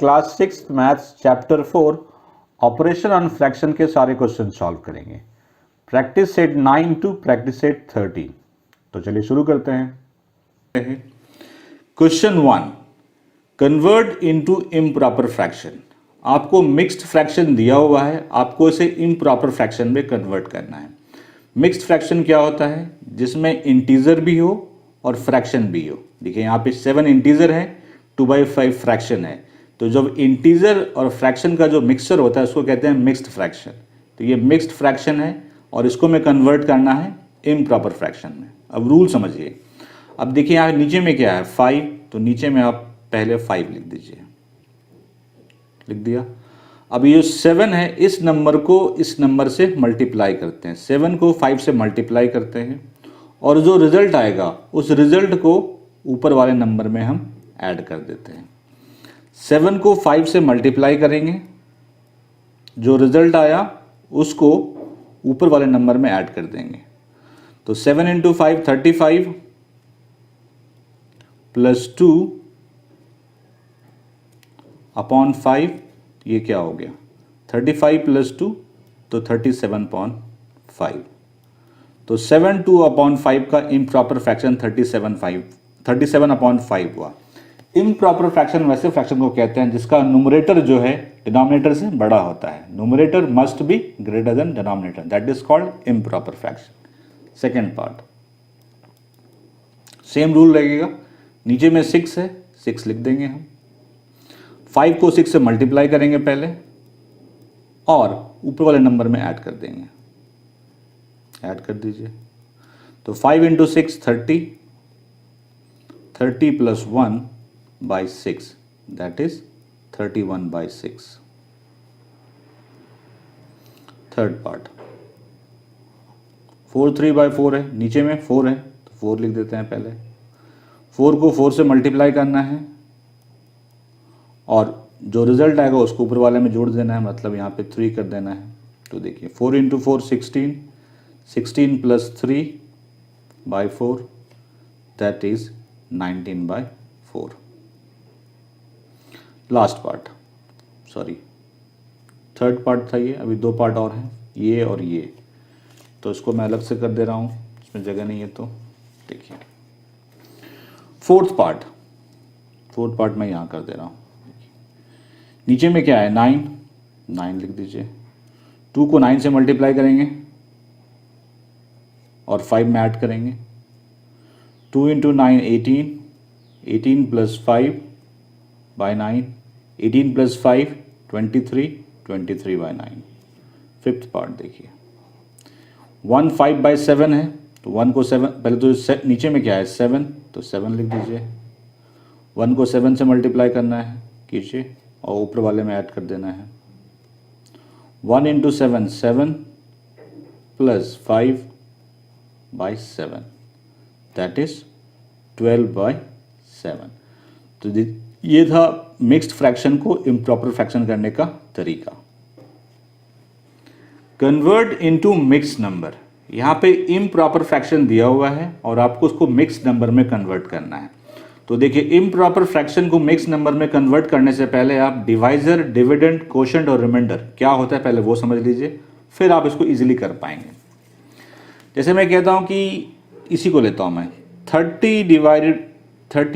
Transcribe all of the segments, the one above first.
Class 6 maths chapter 4 operation on fraction के सारे question solve करेंगे। Practice set 9 to practice set 30। तो चलिए शुरू करते हैं। Question 1, convert into improper fraction. आपको मिक्स्ड फ्रैक्शन दिया हुआ है, आपको इसे इम्प्रॉपर फ्रैक्शन में कन्वर्ट करना है। मिक्स्ड फ्रैक्शन क्या होता है? जिसमें इंटीजर भी हो और फ्रैक्शन भी हो। देखिए यहाँ पे 7 इंटीजर है, 2/5 फ्रैक्शन है। तो जब इंटीजर और फ्रैक्शन का जो मिक्सचर होता है उसको कहते हैं मिक्स्ड फ्रैक्शन। तो ये मिक्स्ड फ्रैक्शन है और इसको में कन्वर्ट करना है इम्प्रॉपर फ्रैक्शन में। अब रूल समझिए। अब देखिए यहाँ नीचे में क्या है 5, तो नीचे में आप पहले 5 लिख दीजिए। लिख दिया। अब ये 7 है, इस नंबर को इस नंबर से मल्टीप्लाई करते हैं। 7 को 5 से मल्टीप्लाई करते हैं और जो रिजल्ट आएगा उस रिजल्ट को ऊपर वाले नंबर में हम ऐड कर देते हैं। 7 को 5 से मल्टीप्लाई करेंगे, जो रिजल्ट आया उसको ऊपर वाले नंबर में ऐड कर देंगे। तो 7 इंटू 5 35 प्लस 2 अपॉन 5, ये क्या हो गया 35 प्लस 2 तो 37.5। तो 7 2 अपॉन 5 का इम्प्रॉपर फ्रैक्शन 37/5 हुआ। इम्प्रॉपर फ्रैक्शन वैसे फ्रैक्शन को कहते हैं जिसका न्यूमरेटर जो है डिनोमिनेटर से बड़ा होता है। Numerator must be greater than denominator, that is called improper fraction. Second part same rule लगेगा। नीचे में 6 है, 6 लिख देंगे हम। 5 को 6 से मल्टीप्लाई करेंगे पहले और ऊपर वाले नंबर में ऐड कर देंगे। ऐड कर दीजिए। तो 5 into 6 30, 30 plus 1 by 6, that is 31/6। Third part 4 3/4 है, नीचे में 4 है तो 4 लिख देते हैं पहले। 4 को 4 से मल्टीप्लाई करना है और जो रिजल्ट आएगा उसको ऊपर वाले में जोड़ देना है, मतलब यहाँ पे 3 कर देना है। तो देखिए 4 into 4 16, 16 plus 3/4, that is 19/4। Last part, sorry third part था ये, अभी 2 पार्ट और हैं, ये और ये। तो इसको मैं अलग से कर दे रहा हूँ, इसमें जगह नहीं है। तो देखिए फोर्थ पार्ट मैं यहाँ कर दे रहा हूँ। नीचे में क्या है 9 लिख दीजिए। 2 को 9 से मल्टीप्लाई करेंगे और 5 में ऐड करेंगे। 2 into 9 18, 18 plus 5/9, 18 plus 5 23, 23/9। Fifth part देखिए 1 5/7 है, तो 1 को 7 पहले तो नीचे में क्या है 7, तो 7 लिख दीजिए। 1 को 7 से मल्टीप्लाई करना है, कीजिए और ऊपर वाले में ऐड कर देना है। 1 इंटू 7 7 प्लस 5/7, दैट इज 12/7। तो ये था मिक्स्ड फ्रैक्शन को इम्प्रॉपर फ्रैक्शन करने का तरीका। Convert into mixed number. यहाँ पे इम्प्रॉपर फ्रैक्शन दिया हुआ है और आपको उसको मिक्स्ड नंबर में कन्वर्ट करना है। तो देखिए इम्प्रॉपर फ्रैक्शन को मिक्स नंबर में कन्वर्ट करने से पहले आप डिवाइजर, डिविडेंड, कोशेंट और रिमाइंडर क्या होता है पहले वो समझ लीजिए, फिर आप इसको इजीली कर पाएंगे। जैसे मैं कहता हूं कि इसी को लेता हूं मैं 30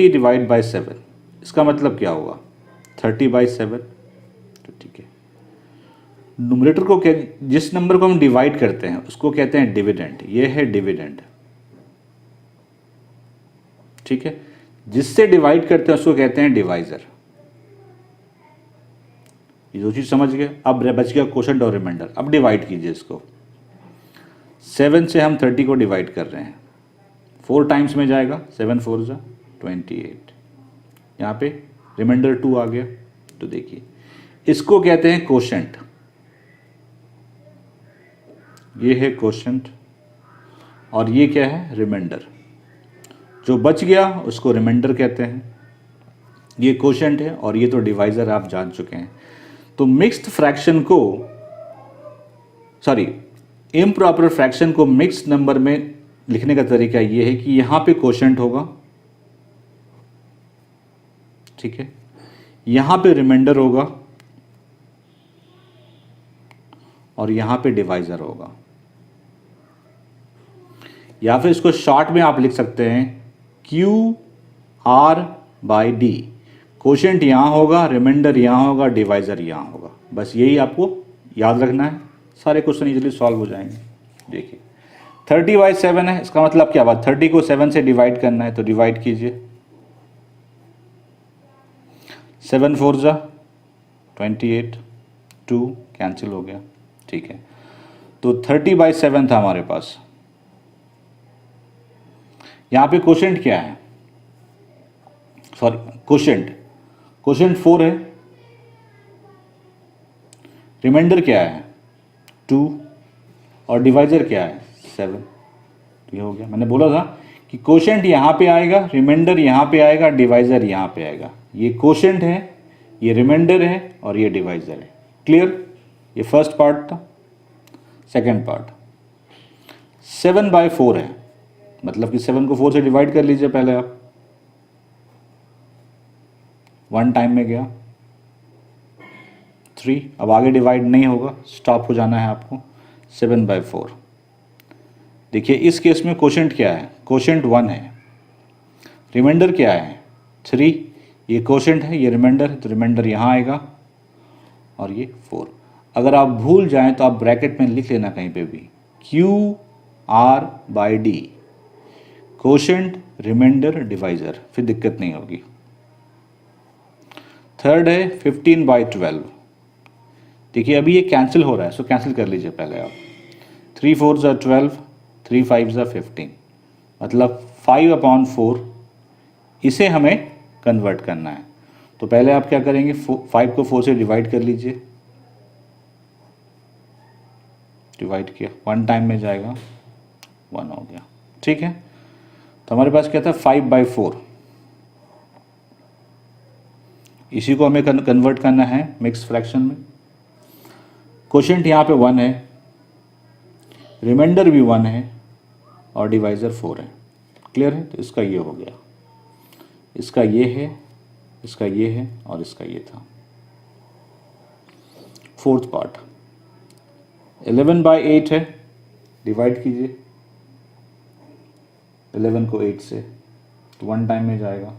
डिवाइड बाई 7, इसका मतलब क्या होगा 30/7। तो ठीक है, न्यूमरेटर को जिस नंबर को हम डिवाइड करते हैं उसको कहते हैं डिविडेंड। ये है डिविडेंड, ठीक है। जिससे डिवाइड करते हैं उसको कहते हैं डिवाइजर। ये दो चीज समझ गए। अब बच गया कोशेंट और रिमाइंडर। अब डिवाइड कीजिए इसको। 7 से हम 30 को डिवाइड कर रहे हैं, 4 टाइम्स में जाएगा, 7 4 जा 28। यहाँ पे रिमाइंडर 2 आ गया। तो देखिए इसको कहते हैं कोशेंट। ये है कोशेंट और ये क्या है रिमाइंडर। जो बच गया उसको रिमाइंडर कहते हैं। ये कोशेंट है और ये तो डिवाइजर आप जान चुके हैं। तो मिक्स्ड फ्रैक्शन को, सॉरी इम्प्रॉपर फ्रैक्शन को मिक्स्ड नंबर में लिखने का तरीका ये है कि यहां पे कोशेंट होगा, ठीक है। यहां पे रिमाइंडर होगा और यहां पे डिवाइजर होगा, या फिर इसको शॉर्ट में आप लिख सकते हैं QR/D। कोशेंट यहां होगा, रिमाइंडर यहां होगा, डिवाइजर यहां होगा। बस यही आपको याद रखना है, सारे क्वेश्चन इजीली सॉल्व हो जाएंगे। देखिए 30/7 है, इसका मतलब क्या बात, 30 को 7 से डिवाइड करना है, तो डिवाइड कीजिए। 7 4 जा 28, 2 कैंसिल हो गया, ठीक है। तो 30/7 था हमारे पास। यहां पे कोशेंट क्या है, सॉरी कोशेंट 4 है, रिमाइंडर क्या है 2 और डिवाइजर क्या है 7। तो ये हो गया। मैंने बोला था कि कोशेंट यहां पे आएगा, रिमाइंडर यहां पे आएगा, डिवाइजर यहां पे आएगा। ये कोशेंट है, ये रिमाइंडर है और ये डिवाइजर है। क्लियर? ये फर्स्ट पार्ट था। सेकंड पार्ट 7/4 है, मतलब कि 7 को 4 से डिवाइड कर लीजिए पहले आप। 1 टाइम में गया 3, अब आगे डिवाइड नहीं होगा, स्टॉप हो जाना है आपको। 7/4। देखिए इस केस में कोशेंट क्या है, कोशेंट 1 है, रिमाइंडर क्या है 3, ये कोशेंट है, ये रिमाइंडर है, तो रिमाइंडर यहाँ आएगा और ये 4। अगर आप भूल जाएं तो आप ब्रैकेट में लिख लेना कहीं पे भी QR/D, कोशेंट, रिमाइंडर, डिवाइजर, फिर दिक्कत नहीं होगी। थर्ड है 15/12। देखिए अभी ये कैंसिल हो रहा है, सो कैंसिल कर लीजिए पहले आप। 3 4 ज़ा 12, 3 5 ज़ा 15, मतलब 5/4 इसे हमें कन्वर्ट करना है। तो पहले आप क्या करेंगे, 5 को 4 से डिवाइड कर लीजिए। डिवाइड किया, 1 टाइम में जाएगा, 1 हो गया, ठीक है। तो हमारे पास क्या था 5/4, इसी को हमें कन्वर्ट करना है मिक्स फ्रैक्शन में। कोशेंट यहाँ पे 1 है, रिमाइंडर भी 1 है और डिवाइजर 4 है। क्लियर है? तो इसका ये हो गया, इसका ये है, इसका ये है और इसका ये था। फोर्थ पार्ट 11/8 है, डिवाइड कीजिए 11 को 8 से, तो 1 टाइम में जाएगा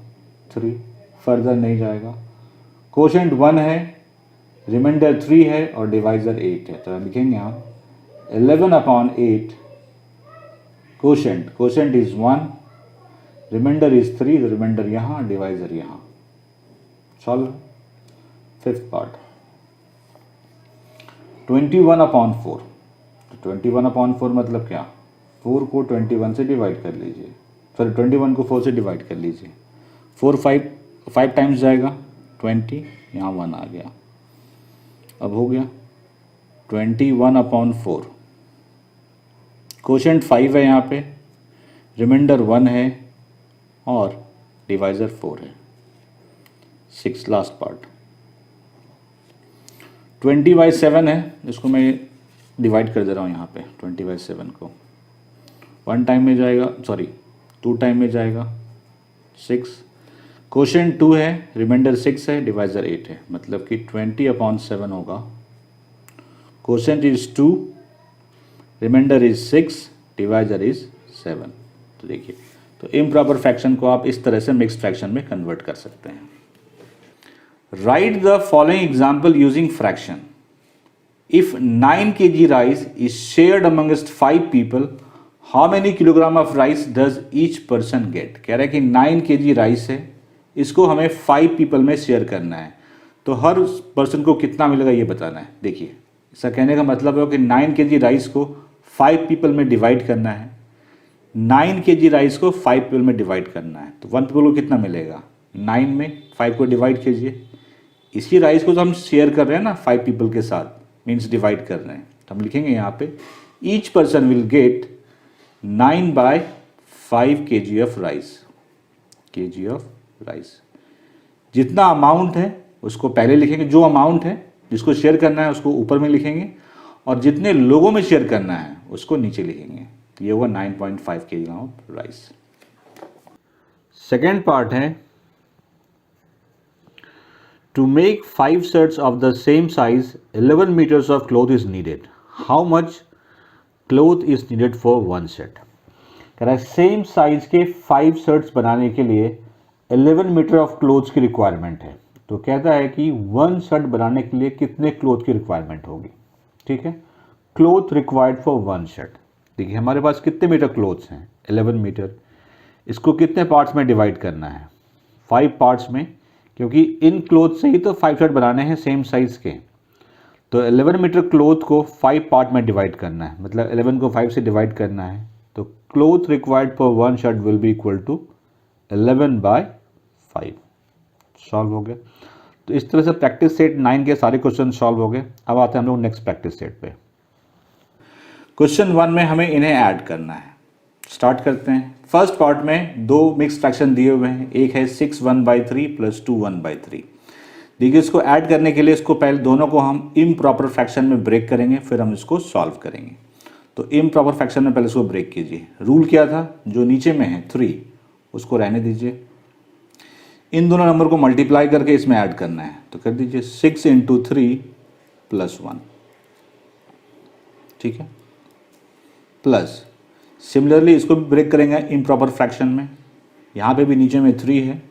3, फर्दर नहीं जाएगा। कोशेंट 1 है, रिमाइंडर 3 है और डिवाइजर 8 है, तो लिखेंगे हम 11/8 कोशेंट इज 1, रिमाइंडर इज 3, तो रिमाइंडर यहाँ, डिवाइजर यहाँ। सॉल्व। Fifth part 21/4। तो 21/4 मतलब क्या, 4 को 21 से डिवाइड कर लीजिए, सॉरी 21 को 4 से डिवाइड कर लीजिए। 4 5 टाइम्स जाएगा 20, यहाँ 1 आ गया। अब हो गया 21/4। कोशेंट 5 है यहाँ पे, रिमाइंडर 1 है और डिवाइजर 4 है। 6 लास्ट पार्ट 20/7 है, इसको मैं डिवाइड कर दे रहा हूँ यहाँ पे। 20/7 को 1 टाइम में जाएगा, सॉरी 2 टाइम में जाएगा 6। कोशेंट 2 है, रिमाइंडर 6 है, डिवाइजर 8 है, मतलब कि 20/7 होगा। Quotient is 2, remainder is 6, divisor is 7। तो देखिए, तो इम्प्रॉपर फ्रैक्शन को आप इस तरह से मिक्स्ड फ्रैक्शन में कन्वर्ट कर सकते हैं। Right the following example using fraction. If 9 kg rice is shared amongst 5 people, how many kilogram of rice does each person get. कह रहा है कि 9 kg राइस है, इसको हमें 5 पीपल में शेयर करना है, तो हर पर्सन को कितना मिलेगा ये बताना है। देखिए इसका कहने का मतलब है कि 9 kg राइस को 5 पीपल में डिवाइड करना है। 9 kg राइस को 5 पीपल में डिवाइड करना है, तो 1 पीपल को कितना मिलेगा, 9 में 5 को डिवाइड कीजिए। इसी राइस को तो हम शेयर कर रहे हैं ना 5 पीपल के साथ, मीन्स डिवाइड कर रहे हैं, तो हम लिखेंगे यहाँ पे each person will get 9/5 kg of rice. जितना अमाउंट है उसको पहले लिखेंगे, जो अमाउंट है जिसको शेयर करना है उसको ऊपर में लिखेंगे, और जितने लोगों में शेयर करना है उसको नीचे लिखेंगे। ये हुआ 9.5 kg of rice. Second part है To make 5 sets of the same size, 11 meters of cloth is needed. How much cloth is needed for one set? कह रहा है सेम साइज के 5 शर्ट्स बनाने के लिए 11 मीटर ऑफ क्लोथ्स की requirement है। तो कहता है कि 1 शर्ट बनाने के लिए कितने क्लोथ की रिक्वायरमेंट होगी। ठीक है, क्लोथ रिक्वायर्ड फॉर 1 शर्ट। देखिए हमारे पास कितने मीटर क्लोथ्स हैं, 11 मीटर। इसको कितने पार्ट्स में डिवाइड करना है, 5 पार्ट्स में, क्योंकि इन क्लोथ से ही तो 5 शर्ट बनाने हैं सेम साइज के। तो 11 मीटर क्लोथ को 5 पार्ट में डिवाइड करना है, मतलब 11 को 5 से डिवाइड करना है। तो cloth required for 1 shirt will be equal to 11/5। Solve हो गया। तो इस तरह से प्रैक्टिस सेट 9 के सारे क्वेश्चन सॉल्व हो गए। अब आते हैं हम लोग नेक्स्ट प्रैक्टिस सेट पे। क्वेश्चन 1 में हमें इन्हें ऐड करना है। स्टार्ट करते हैं। फर्स्ट पार्ट में 2 मिक्स फ्रैक्शन दिए हुए हैं। एक है 6 1/3 प्लस 2 1/3। देखिए इसको ऐड करने के लिए इसको पहले दोनों को हम इम्प्रॉपर फ्रैक्शन में ब्रेक करेंगे, फिर हम इसको सॉल्व करेंगे। तो इम्प्रॉपर फ्रैक्शन में पहले इसको ब्रेक कीजिए। रूल क्या था, जो नीचे में है 3 उसको रहने दीजिए। इन दोनों नंबर को मल्टीप्लाई करके इसमें ऐड करना है। तो कर दीजिए 6 × 3 + 1। ठीक है, प्लस सिमिलरली इसको भी ब्रेक करेंगे इम्प्रॉपर फ्रैक्शन में। यहाँ पे भी नीचे में 3 है,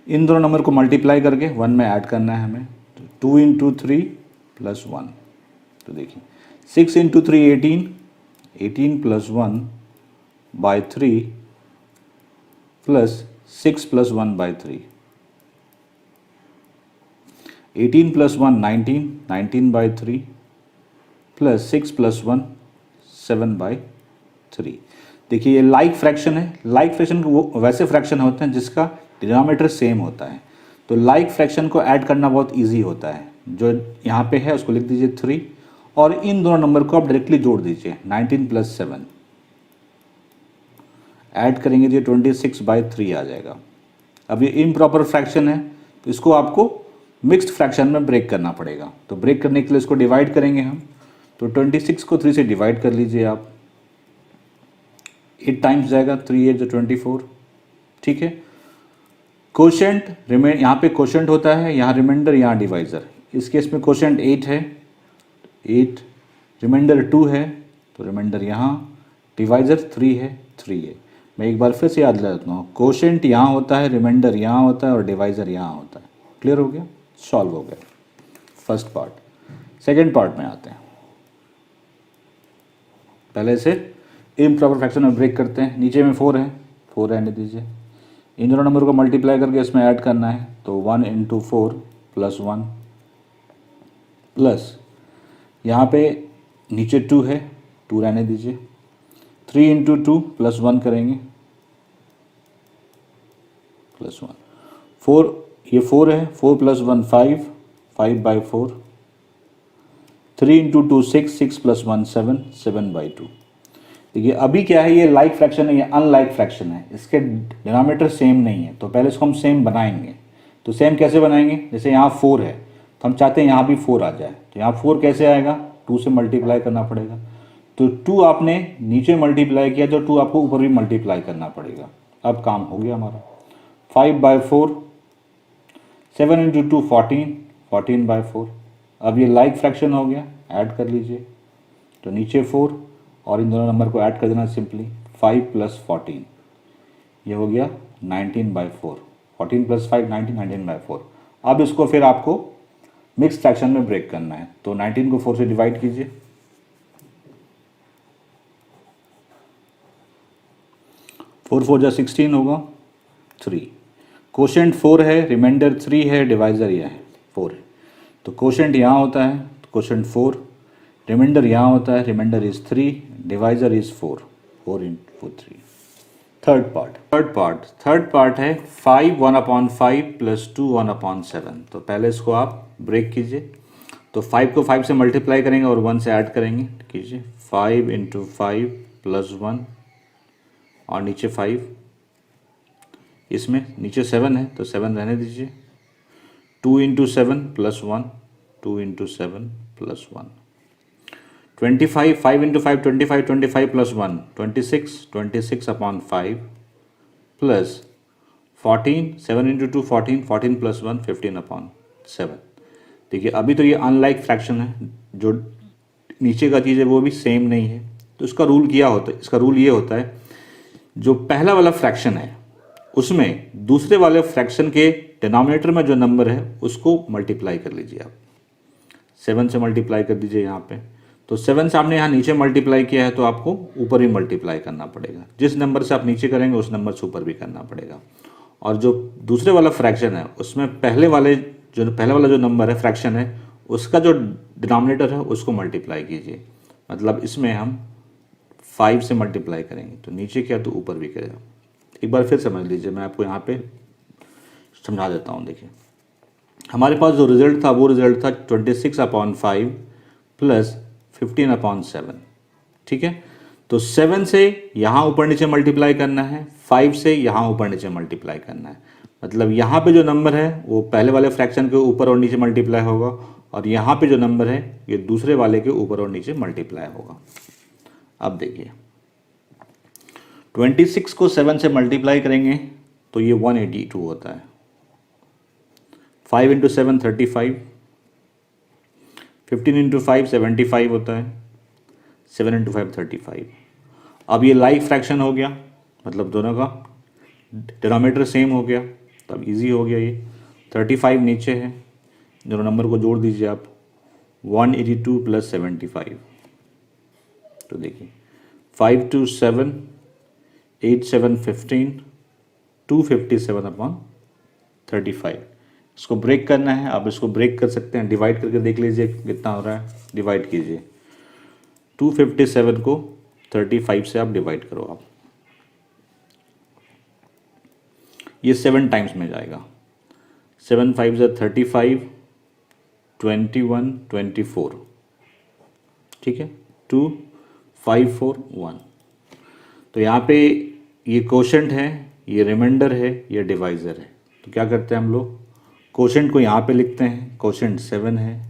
इन दोनों नंबर को मल्टीप्लाई करके 1 में ऐड करना है हमें। तो 2 × 3 + 1। तो देखिए 6 × 3 18, 18 + 1/3 प्लस 6 + 1/3, 18 + 1 19, 19/3 प्लस 6 + 1 7/3। देखिए ये लाइक फ्रैक्शन है। लाइक फ्रैक्शन वो वैसे फ्रैक्शन होते हैं जिसका डिनोमिनेटर सेम होता है। तो लाइक फ्रैक्शन को ऐड करना बहुत इजी होता है। जो यहाँ पे है उसको लिख दीजिए 3 और इन दोनों नंबर को आप डायरेक्टली जोड़ दीजिए। 19 + 7 ऐड करेंगे तो 26/3 आ जाएगा। अब ये इम्प्रॉपर फ्रैक्शन है तो इसको आपको मिक्स्ड फ्रैक्शन में ब्रेक करना पड़ेगा। तो ब्रेक करने के लिए इसको डिवाइड करेंगे हम। तो 26 को 3 से डिवाइड कर लीजिए आप। 8 टाइम्स जाएगा, 3 8 = 24। ठीक है, कोशेंट यहाँ पे कोशेंट होता है, यहाँ रिमाइंडर, यहाँ डिवाइज़र। इस केस में कोशेंट 8 है, 8, रिमाइंडर 2 है तो रिमाइंडर यहाँ, डिवाइज़र 3 है, 3 है। मैं एक बार फिर से याद दिला देता हूँ, कोशेंट यहाँ होता है, रिमाइंडर यहाँ होता है और डिवाइज़र यहाँ होता है। क्लियर हो गया, सॉल्व हो गया फर्स्ट पार्ट। सेकेंड पार्ट में आते हैं। पहले से इम्प्रॉपर फ्रैक्शन में ब्रेक करते हैं। नीचे में 4 है, 4 रहने दीजिए। इन दोनों नंबर को मल्टीप्लाई करके इसमें ऐड करना है। तो 1 × 4 + 1 प्लस यहाँ पे नीचे 2 है, 2 रहने दीजिए। 3 × 2 + 1 करेंगे +1। 4, ये 4 है, 4 + 1 5, 5/4। 3 × 2 6, 6 + 1 7, 7/2। देखिए अभी क्या है, ये लाइक फ्रैक्शन है, ये अनलाइक फ्रैक्शन है, इसके डिनोमिनेटर सेम नहीं है। तो पहले इसको हम सेम बनाएंगे। तो सेम कैसे बनाएंगे, जैसे यहाँ 4 है तो हम चाहते हैं यहाँ भी 4 आ जाए। तो यहाँ 4 कैसे आएगा, 2 से मल्टीप्लाई करना पड़ेगा। तो 2 आपने नीचे मल्टीप्लाई किया तो 2 आपको ऊपर भी मल्टीप्लाई करना पड़ेगा। अब काम हो गया हमारा। 5/4, 7 × 2 14, 14/4। अब ये लाइक फ्रैक्शन हो गया, ऐड कर लीजिए। तो नीचे 4 और इन दोनों नंबर को ऐड कर देना सिंपली। 5 + 14, ये हो गया 19/4। 14 + 5 19, 19/4। अब इसको फिर आपको मिक्स फ्रैक्शन में ब्रेक करना है। तो 19 को 4 से डिवाइड कीजिए। 4 4 = 16 होगा, 3। कोशेंट 4 है, रिमाइंडर 3 है, डिवाइज़र यह है 4 है। तो कोशेंट यहाँ होता है, कोशेंट 4, रिमाइंडर यहाँ होता है, remainder is 3, divisor is 4, 4 × 3। Third part है 5 1/5 + 2 1/7। तो पहले इसको आप ब्रेक कीजिए। तो 5 को 5 से मल्टीप्लाई करेंगे और 1 से ऐड करेंगे। कीजिए 5 × 5 + 1 और नीचे 5, इसमें नीचे 7 है तो 7 रहने दीजिए। 2 × 7 + 1, 2 × 7 + 1। 25, 5 × 5 25, 25 + 1 26, 26/5 प्लस 14, 7 × 2 14, 14 + 1 15/5। 7। देखिए अभी तो ये अनलाइक फ्रैक्शन है, जो नीचे का चीज़ है वो भी सेम नहीं है, तो इसका रूल ये होता है, जो पहला वाला फ्रैक्शन है उसमें दूसरे वाले फ्रैक्शन के डिनोमिनेटर में जो नंबर है उसको मल्टीप्लाई कर लीजिए आप। 7 से मल्टीप्लाई कर दीजिए यहाँ पे, तो 7 से आपने यहाँ नीचे मल्टीप्लाई किया है तो आपको ऊपर भी मल्टीप्लाई करना पड़ेगा। जिस नंबर से आप नीचे करेंगे उस नंबर से ऊपर भी करना पड़ेगा। और जो दूसरे वाला फ्रैक्शन है उसमें पहले वाला जो नंबर है फ्रैक्शन है उसका जो डिनोमिनेटर है उसको मल्टीप्लाई कीजिए। मतलब इसमें हम 5 से मल्टीप्लाई करेंगे तो नीचे क्या तो ऊपर भी करेगा। एक बार फिर समझ लीजिए, मैं आपको यहाँ पे समझा देता हूँ। देखिए हमारे पास जो रिजल्ट था वो रिजल्ट था 26/5 प्लस 15/7। ठीक है, तो 7 से यहाँ ऊपर नीचे मल्टीप्लाई करना है, 5 से यहाँ ऊपर नीचे मल्टीप्लाई करना है। मतलब यहाँ पे जो नंबर है वो पहले वाले फ्रैक्शन के ऊपर और नीचे मल्टीप्लाई होगा, और यहाँ पे जो नंबर है ये दूसरे वाले के ऊपर और नीचे मल्टीप्लाई होगा। अब देखिए 26 को 7 से मल्टीप्लाई करेंगे तो ये 182 होता है। 5 इंटू 7 35, 15 इंटू 5 75 होता है, 7 इंटू 5 35। अब ये लाइक फ्रैक्शन हो गया, मतलब दोनों का डिनोमिनेटर सेम हो गया, तब इजी हो गया। ये 35 नीचे है, दोनों नंबर को जोड़ दीजिए आप, 182 प्लस 75। तो देखिए 5 to 7, 8 7 15, 257/35। इसको ब्रेक करना है, आप इसको ब्रेक कर सकते हैं, डिवाइड करके देख लीजिए कितना हो रहा है। डिवाइड कीजिए, 257 को 35 से आप डिवाइड करो आप, ये 7 टाइम्स में जाएगा। 7 5 से 35, 21 24। ठीक है, 2 5 4 1। तो यहाँ पे ये कोशेंट है, ये रिमाइंडर है, ये डिवाइज़र है। तो क्या करते हैं हम लोग, कोशेंट को यहाँ पे लिखते हैं, कोशेंट 7 है,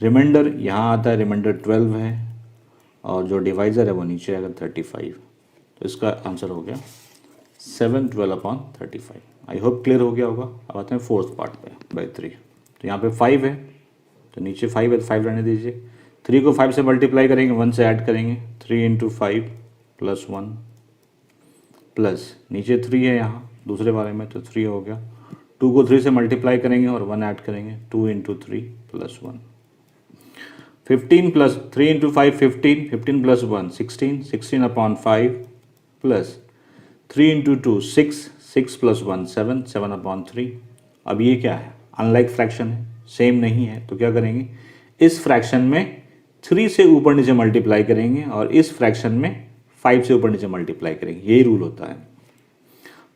रिमाइंडर यहाँ आता है, रिमाइंडर 12 है, और जो डिवाइज़र है वो नीचे आएगा 35। तो इसका आंसर हो गया 712/35। आई होप क्लियर हो गया होगा। अब आते हैं फोर्थ पार्ट पे, बाई 3। तो यहाँ पे 5 है, तो नीचे 5 है तो 5 रहने दीजिए। 3 को 5 से मल्टीप्लाई करेंगे, 1 से ऐड करेंगे, 3 इंटू 5 प्लस 1, प्लस नीचे 3 है यहाँ दूसरे वाले में, तो 3 हो गया। 2 को 3 से मल्टीप्लाई करेंगे और 1 ऐड करेंगे, 2 into 3 plus 1। 15 plus 3 into 5 15, 15 plus 1 16, 16/5 plus 3 into 2 6, 6 plus 1 7, 7/3। अब ये क्या है, अनलाइक फ्रैक्शन है, सेम नहीं है, तो क्या करेंगे, इस फ्रैक्शन में 3 से ऊपर नीचे मल्टीप्लाई करेंगे और इस फ्रैक्शन में 5 से ऊपर नीचे मल्टीप्लाई करेंगे। यही रूल होता है।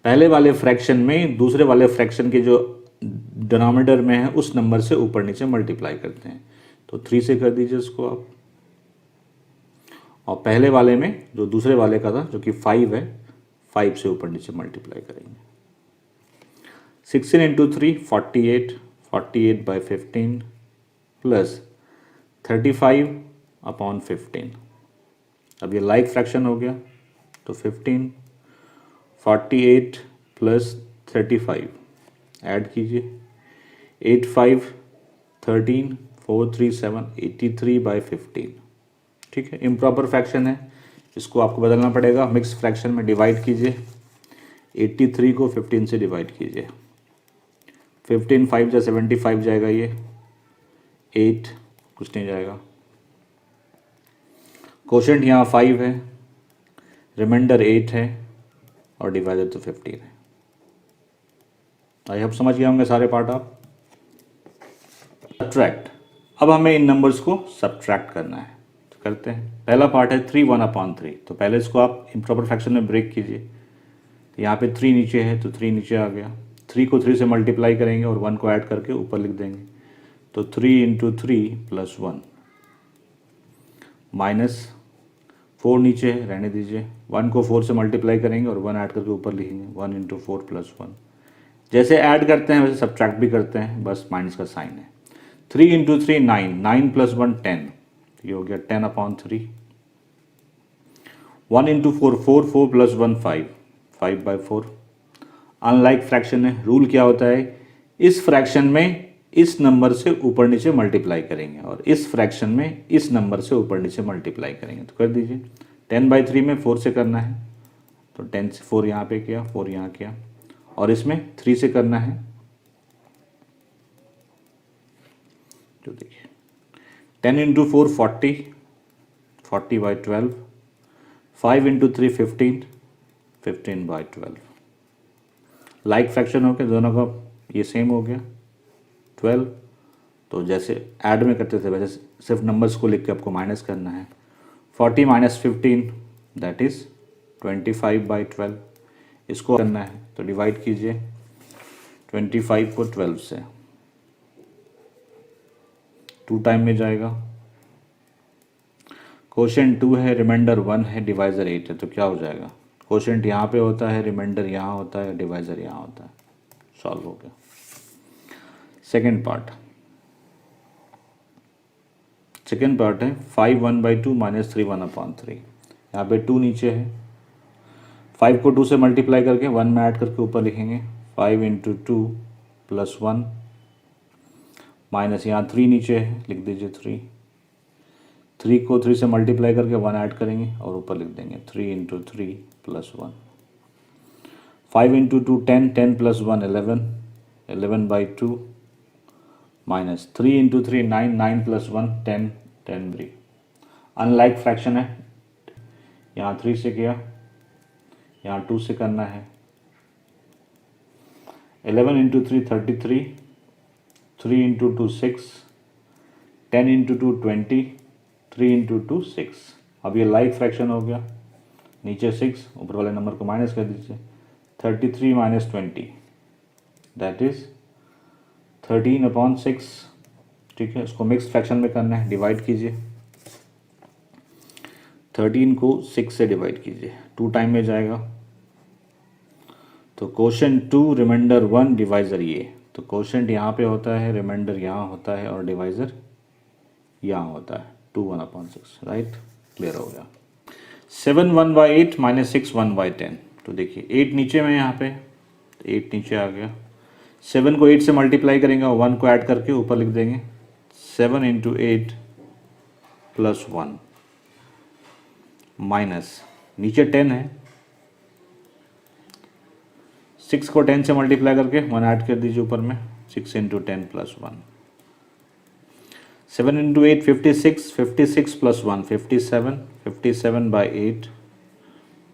पहले वाले फ्रैक्शन में दूसरे वाले फ्रैक्शन के जो डिनोमिनेटर में है उस नंबर से ऊपर नीचे मल्टीप्लाई करते हैं। तो 3 से कर दीजिए इसको आप, और पहले वाले में जो दूसरे वाले का था जो कि 5 है, 5 से ऊपर नीचे मल्टीप्लाई करेंगे। 16 इंटू 3 48, 48/15 प्लस 35/15। अब ये लाइक फ्रैक्शन हो गया, तो 15, 48 प्लस 35 ऐड कीजिए, 8 5 13, 4 3 7 83/15। ठीक है, इम्प्रॉपर फ्रैक्शन है, इसको आपको बदलना पड़ेगा। मिक्स फ्रैक्शन में डिवाइड कीजिए, 83 को 15 से डिवाइड कीजिए, 15 5 जा 75 जाएगा, ये 8 कुछ नहीं जाएगा। कोशेंट यहाँ 5 है, रिमाइंडर 8 है, और डिवाइडर तो 15 है। आई होप समझ गए होंगे सारे पार्ट आप। सब्ट्रैक्ट, अब हमें इन नंबर्स को सब्ट्रैक्ट करना है, तो करते हैं। पहला पार्ट है 3 1/3। तो पहले इसको आप इम्प्रॉपर फ्रैक्शन में ब्रेक कीजिए। तो यहाँ पे 3 नीचे है तो 3 नीचे आ गया। 3 को 3 से मल्टीप्लाई करेंगे और 1 को ऐड करके ऊपर लिख देंगे, तो 3 इंटू 3 प्लस 1, माइनस 4 नीचे है रहने दीजिए। 1 को 4 से मल्टीप्लाई करेंगे और 1 ऐड करके ऊपर लिखेंगे, 1 इंटू 4 प्लस 1। जैसे ऐड करते हैं वैसे सब्ट्रैक्ट भी करते हैं, बस माइनस का साइन है। 3 इंटू 3 9, 9 प्लस 1 10, ये हो गया 10/3। 1 इंटू 4 4, 4 प्लस 1 5, 5/4। अनलाइक फ्रैक्शन है, रूल क्या होता है, इस फ्रैक्शन में इस नंबर से ऊपर नीचे मल्टीप्लाई करेंगे और इस फ्रैक्शन में इस नंबर से ऊपर नीचे मल्टीप्लाई करेंगे। तो कर दीजिए 10/3 में 4 से करना है तो 10 से 4 यहाँ पे किया, 4 यहाँ किया, और इसमें 3 से करना है तो देखिए 10 इंटू 4 40, 40/12, 5 इंटू 3 15, 15/12। लाइक फ्रैक्शन हो गया, दोनों का ये सेम हो गया 12। तो जैसे ऐड में करते थे वैसे सिर्फ नंबर्स को लिख के आपको माइनस करना है। 40 माइनस 15 दैट इज़ 25/12। इसको करना है तो डिवाइड कीजिए 25 को 12 से, 2 टाइम में जाएगा। क्वोशेंट 2 है, रिमाइंडर 1 है, डिवाइज़र 8 है, तो क्या हो जाएगा? क्वोशेंट यहाँ पे होता है, रिमाइंडर यहाँ होता है, डिवाइज़र यहाँ होता है। सॉल्व हो गया। सेकेंड पार्ट है 5 1/2 माइनस 3 1/3। यहाँ पे 2 नीचे है, 5 को 2 से मल्टीप्लाई करके 1 में ऐड करके ऊपर लिखेंगे 5 इंटू 2 प्लस 1 माइनस यहाँ 3 नीचे है, लिख दीजिए 3 को 3 से मल्टीप्लाई करके 1 ऐड करेंगे और ऊपर लिख देंगे 3 into 3 plus 1। 5 into 2 10, 10 plus 1 11, 11/2 minus 3 into 3 9, 9 plus 1 10, 10/3। Unlike fraction है, यहाँ 3 से किया, यहाँ 2 से करना है। 11 इंटू 3 33, 3 इंटू 2 6, 10 इंटू 2 20, 3 इंटू 2 6। अब ये लाइक फ्रैक्शन हो गया, नीचे 6, ऊपर वाले नंबर को माइनस कर दीजिए। 33 माइनस 20 दैट इज 13/6। ठीक है, इसको मिक्स फ्रैक्शन में करना है, डिवाइड कीजिए। 13 को 6 से डिवाइड कीजिए, 2 टाइम में जाएगा। तो क्वोशेंट 2, रिमाइंडर 1, डिवाइज़र ये। तो क्वोशेंट यहाँ पे होता है, रिमाइंडर यहाँ होता है और डिवाइज़र यहाँ होता है 2 1/6। राइट, क्लियर हो गया। 7 1/8 माइनस 6 1/10। तो देखिए 8 नीचे में, यहाँ पे 8 नीचे आ गया। 7 को 8 से मल्टीप्लाई करेंगे और 1 को ऐड करके ऊपर लिख देंगे 7 इंटू 8 प्लस 1 माइनस नीचे 10 है, 6 को 10 से मल्टीप्लाई करके 1 ऐड कर दीजिए ऊपर में 6 into 10 plus 1। 7 into 8 56, 56 plus 1 57, 57/8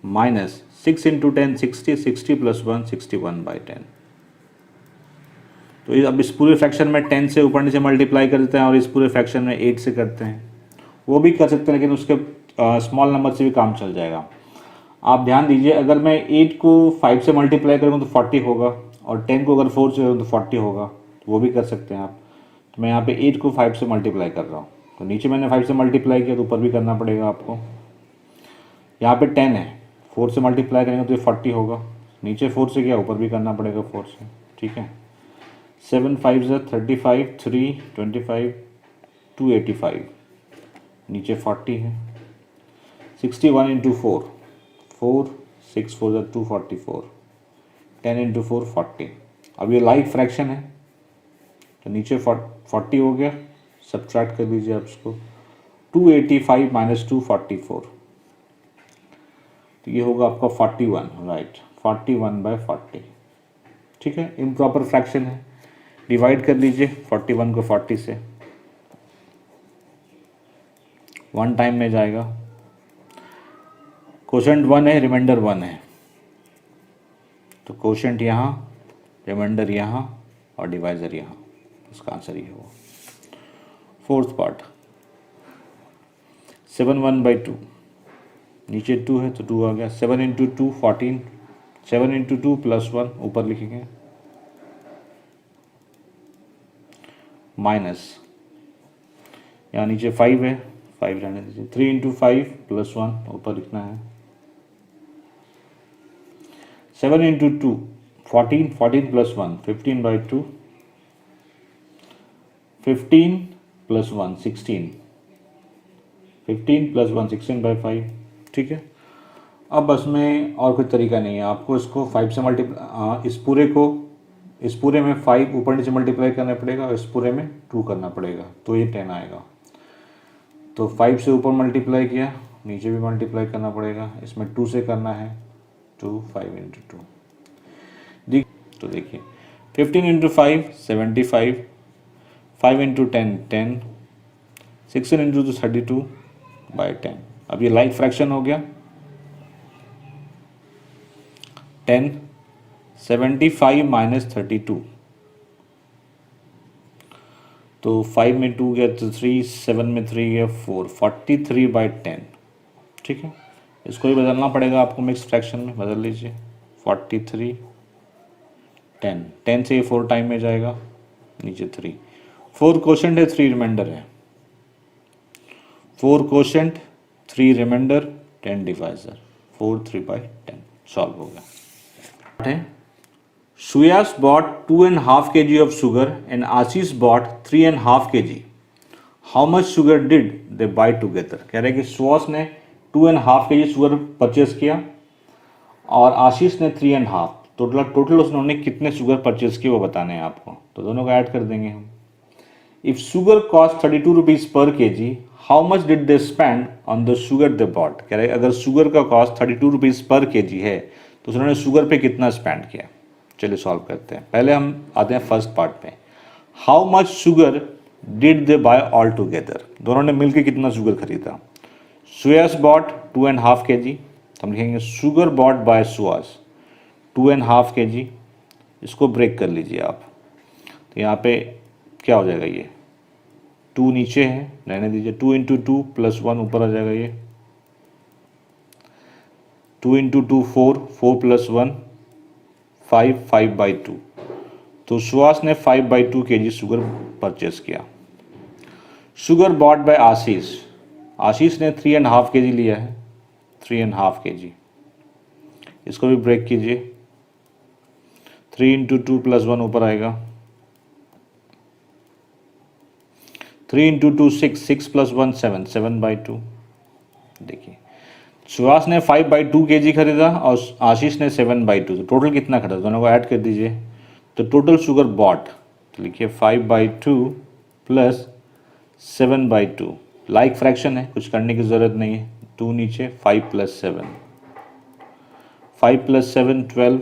minus 6 into 10 60, 60 plus 1 61/10। तो अब इस पूरे फ्रैक्शन में 10 से ऊपर नीचे मल्टीप्लाई कर देते हैं और इस पूरे फ्रैक्शन में 8 से करते हैं। वो भी कर सकते हैं लेकिन उसके स्मॉल नंबर से भी काम चल जाएगा। आप ध्यान दीजिए, अगर मैं 8 को 5 से मल्टीप्लाई करूँ तो 40 होगा और 10 को अगर 4 से करूँ तो 40 होगा, तो वो भी कर सकते हैं आप। तो मैं यहाँ पे 8 को 5 से मल्टीप्लाई कर रहा हूँ, तो नीचे मैंने 5 से मल्टीप्लाई किया तो ऊपर भी करना पड़ेगा आपको। यहाँ पे 10 है, 4 से मल्टीप्लाई करेंगे तो ये 40 होगा, नीचे 4 से किया ऊपर भी करना पड़ेगा 4 से। ठीक है, 7 5 से 35, 3 25, 2 85, नीचे 40 है। 61 इंटू 4 4, 6 4 से 244, 10 इंटू 4 40। अब ये लाइक फ्रैक्शन है तो नीचे 40 हो गया, सब्ट्रैक्ट कर दीजिए आप इसको। 285 माइनस 244, तो ये होगा आपका 41। राइट, 41/40। ठीक है, इम्प्रॉपर फ्रैक्शन है, डिवाइड कर लीजिए 41 को 40 से, 1 टाइम में जाएगा। क्वोशेंट 1 है, रिमाइंडर 1 है, तो क्वोशेंट यहाँ, रिमाइंडर यहाँ और डिवाइज़र यहाँ। इसका आंसर ये होगा। फोर्थ पार्ट 7 1/2, नीचे 2 है तो 2 आ गया। 7 इंटू 2 14, 7 इंटू 2 प्लस 1 ऊपर लिखेंगे माइनस यहाँ नीचे 5 है, 5 रहने दीजिए। 3 इंटू 5 प्लस 1 ऊपर लिखना है। 7 इंटू 2 14, 14 प्लस 1 15/2, 15 प्लस 1 16, 15 प्लस 1 16/5। ठीक है, अब बस में और कोई तरीका नहीं है, आपको इसको 5 से इस पूरे को इस पूरे में 5 ऊपर नीचे मल्टीप्लाई करना पड़ेगा और इस पूरे में 2 करना पड़ेगा, तो ये 10 आएगा। तो 5 से ऊपर मल्टीप्लाई किया, नीचे भी मल्टीप्लाई करना पड़ेगा, इसमें 2 से करना है, 2 5 इंटू 2। तो देखिए 15 इंटू 5 75, 5 इंटू 10 10, 16 इंटू 32 बाई 10। अब ये लाइक फ्रैक्शन हो गया। 10 75 माइनस 32, तो 5 में 2 गया तो 3, 7 में 3 गया 4, 43 बाई 10। ठीक है, इसको भी बदलना पड़ेगा आपको, मिक्स फ्रैक्शन में बदल लीजिए। 43 10, 10 से ये 4 टाइम में जाएगा, नीचे 3, 4 क्वोशंट है 3 रिमाइंडर है, 4 quotient 3 remainder 10 divisor, 4 3 by 10 solve हो गया। Suyas bought 2.5 kg of sugar and Ashish bought 3.5 kg. How much sugar did they buy together? कह रहे हैं कि सुहास ने 2.5 kg शुगर परचेज किया और आशीष ने 3.5, टोटल उन्होंने कितने शुगर परचेज किए वो बताने हैं आपको, तो दोनों को ऐड कर देंगे हम। If sugar cost 32 rupees per K G, how much did they spend on the sugar they bought? कह रहे हैं अगर शुगर का कॉस्ट 32 रुपीज़ पर के जी है तो उन्होंने शुगर पे कितना स्पेंड किया। चलिए सॉल्व करते हैं। पहले हम आते हैं फर्स्ट पार्ट पे। How much sugar did they buy all together? दोनों ने मिलकर कितना शुगर खरीदा? सुयास बॉट 2.5 kg, तो हम लिखेंगे sugar bought by Suhas 2.5 kg। इसको ब्रेक कर लीजिए आप, तो यहाँ पे क्या हो जाएगा, ये 2 नीचे है, रहने दीजिए, 2 इंटू 2 प्लस 1 ऊपर आ जाएगा, ये 2 इंटू 2 4, 4 प्लस 1 5, 5 बाई 2। तो सुहास ने 5 बाई 2 kg शुगर परचेस किया। शुगर बॉट बाय आशीष, आशीष ने 3.5 kg लिया है, 3.5 kg। इसको भी ब्रेक कीजिए, 3 इंटू 2 प्लस 1 ऊपर आएगा, 3 इंटू 2 6, 6 प्लस 1 7, 7 बाई 2। देखिए सुहास ने 5 बाई 2 kg खरीदा और आशीष ने 7 बाई 2, तो टोटल कितना खरीदा, दोनों को ऐड कर दीजिए। तो टोटल शुगर बॉट, तो लिखिए 5 by 2 plus 7 by 2। Like fraction है, कुछ करने की ज़रूरत नहीं है, 2 नीचे, 5 plus 7, 5 plus 7 12,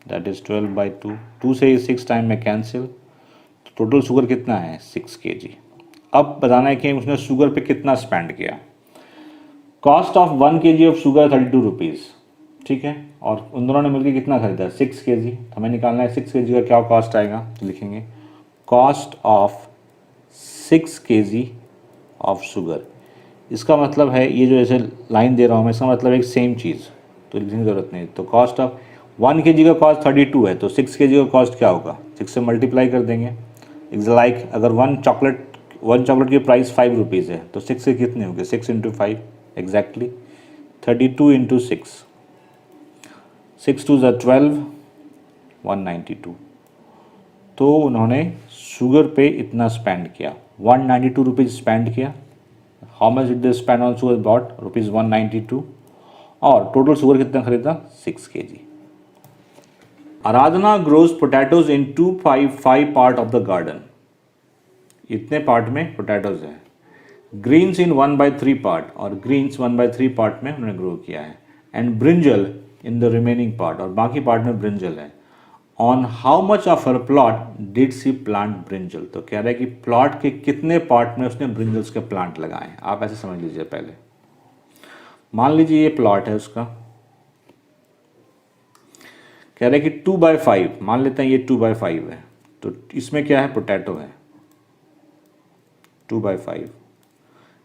that is 12 by 2। 2 से 6 टाइम में कैंसिल, तो टोटल शुगर कितना है 6 kg। अब बताना है कि उसने शुगर पे कितना स्पेंड किया। Cost of 1 kg of sugar 32 rupees, ठीक है, और उन दोनों ने मिलकर कितना खरीदा 6 kg। हमें निकालना है 6 kg का क्या कॉस्ट आएगा, तो लिखेंगे cost of 6 kg of sugar. इसका मतलब है ये जो ऐसे लाइन दे रहा हूँ मैं, इसका मतलब एक सेम चीज़, तो लिखने की ज़रूरत नहीं। तो कॉस्ट ऑफ 1 kg का कॉस्ट 32 है, तो 6 kg का कॉस्ट क्या होगा, 6 से मल्टीप्लाई कर देंगे। इट्स लाइक अगर वन चॉकलेट की प्राइस 5 रुपीज़ है, तो 6 से कितने होंगे, 6 इंटू 5 एग्जैक्टली 32 इंटू 6, 6 2 ज़ा 12, 192। तो उन्होंने शुगर पे इतना स्पेंड किया, 192 रुपीज़ स्पेंड किया। How much did they spend on sugar bought, rupees 192, और टोटल शुगर कितना खरीदा 6 kg। Aradhana grows potatoes in 255 part of the garden. इतने पार्ट में पोटैटोज है। ग्रीन्स इन 1/3 पार्ट, और ग्रीन्स 1/3 पार्ट में उन्होंने ग्रो किया है। And brinjal in the remaining part, और बाकी पार्ट में ब्रिंजल है। On how much of her plot did C plant brinjal? तो कह रहा है कि प्लॉट के कितने पार्ट में उसने ब्रिंजल्स के प्लांट लगाए। आप ऐसे समझ लीजिए, पहले मान लीजिए ये प्लॉट है उसका, कह रहा है कि 2/5, मान लेते हैं ये 2/5 है, तो इसमें क्या है, पोटैटो है 2/5।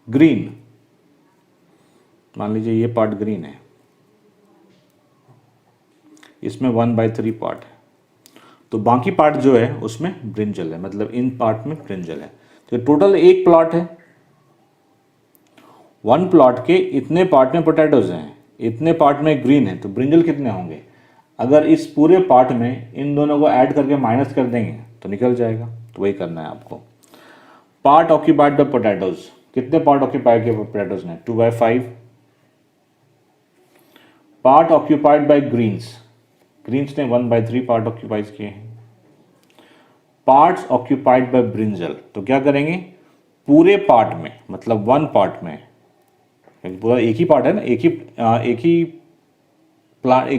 ग्रीन, मान लीजिए ये पार्ट ग्रीन है, इसमें 1/3 पार्ट है, तो बाकी पार्ट जो है उसमें ब्रिंजल है, मतलब इन पार्ट में ब्रिंजल है। तो टोटल एक प्लॉट है, 1 प्लॉट के इतने पार्ट में पोटैटोज हैं, इतने पार्ट में ग्रीन है, तो ब्रिंजल कितने होंगे। अगर इस पूरे पार्ट में इन दोनों को ऐड करके माइनस कर देंगे तो निकल जाएगा, तो वही करना है आपको। पार्ट ऑक्यूपाइड बाय पोटैटोज, कितने पार्ट ऑक्यूपाई किए पोटैटोज ने, 2/5। Part occupied by greens, greens ने 1/3 पार्ट ऑक्यूपाइज किए हैं। पार्ट्स ऑक्यूपाइड बाय ब्रिंजल, तो क्या करेंगे पूरे पार्ट में, मतलब वन पार्ट में, पूरा एक ही पार्ट है ना, एक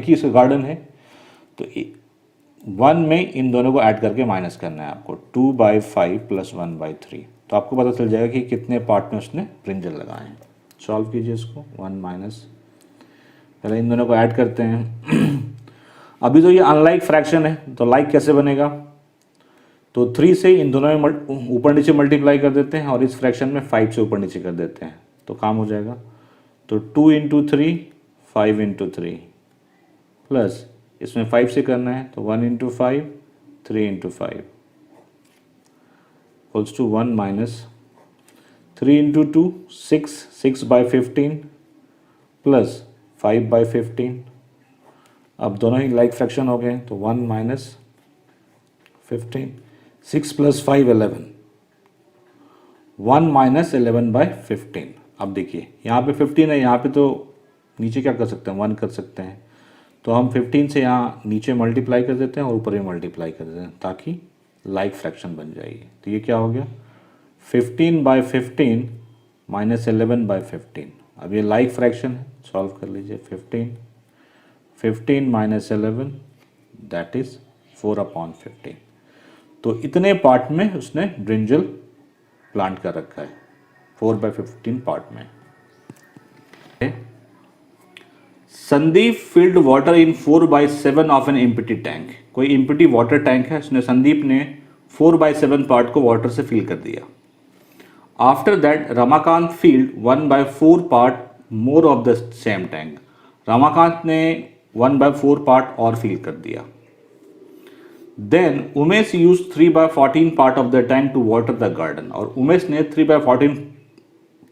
ही गार्डन है, तो वन में इन दोनों को ऐड करके माइनस करना है आपको, 2/5 + 1/3, तो आपको पता चल जाएगा कि कितने पार्ट में उसने ब्रिंजल लगाए हैं। सॉल्व कीजिए इसको, 1 माइनस, पहले इन दोनों को ऐड करते हैं। अभी तो ये अनलाइक फ्रैक्शन है, तो लाइक कैसे बनेगा, तो 3 से इन दोनों में ऊपर नीचे मल्टीप्लाई कर देते हैं और इस फ्रैक्शन में 5 से ऊपर नीचे कर देते हैं, तो काम हो जाएगा। तो 2 × 3 5 × 3 प्लस इसमें 5 से करना है, तो 1 × 5 3 × 5 इक्वल्स टू 1 माइनस 3 × 2 6/15 प्लस 5/15। अब दोनों ही लाइक फ्रैक्शन हो गए, तो 1 माइनस 15, 6 + 5 11, 1 माइनस 11/15। अब देखिए यहाँ पे 15 है, यहाँ पे तो नीचे क्या कर सकते हैं 1 कर सकते हैं, तो हम 15 से यहाँ नीचे मल्टीप्लाई कर देते हैं और ऊपर भी मल्टीप्लाई कर देते हैं ताकि लाइक फ्रैक्शन बन जाएगी। तो ये क्या हो गया 15/15 माइनस 11/15। अब ये लाइक फ्रैक्शन है, सॉल्व कर लीजिए। 15 माइनस 11 दैट इज 4/15। तो इतने पार्ट में उसने ब्रिंजल प्लांट कर रखा है, 4/15 पार्ट में। Sandeep field water in 4/7 of an empty tank. कोई एम्प्टी वाटर टैंक है, उसने संदीप ने 4/7 पार्ट को वाटर से फिल कर दिया। After that Ramakant filled 1/4 part more of the same tank. Ramakant ने 1/4 पार्ट और फिल कर दिया। Then Umesh use 3/14 part of the tank to water the garden. और उमेश ने 3/14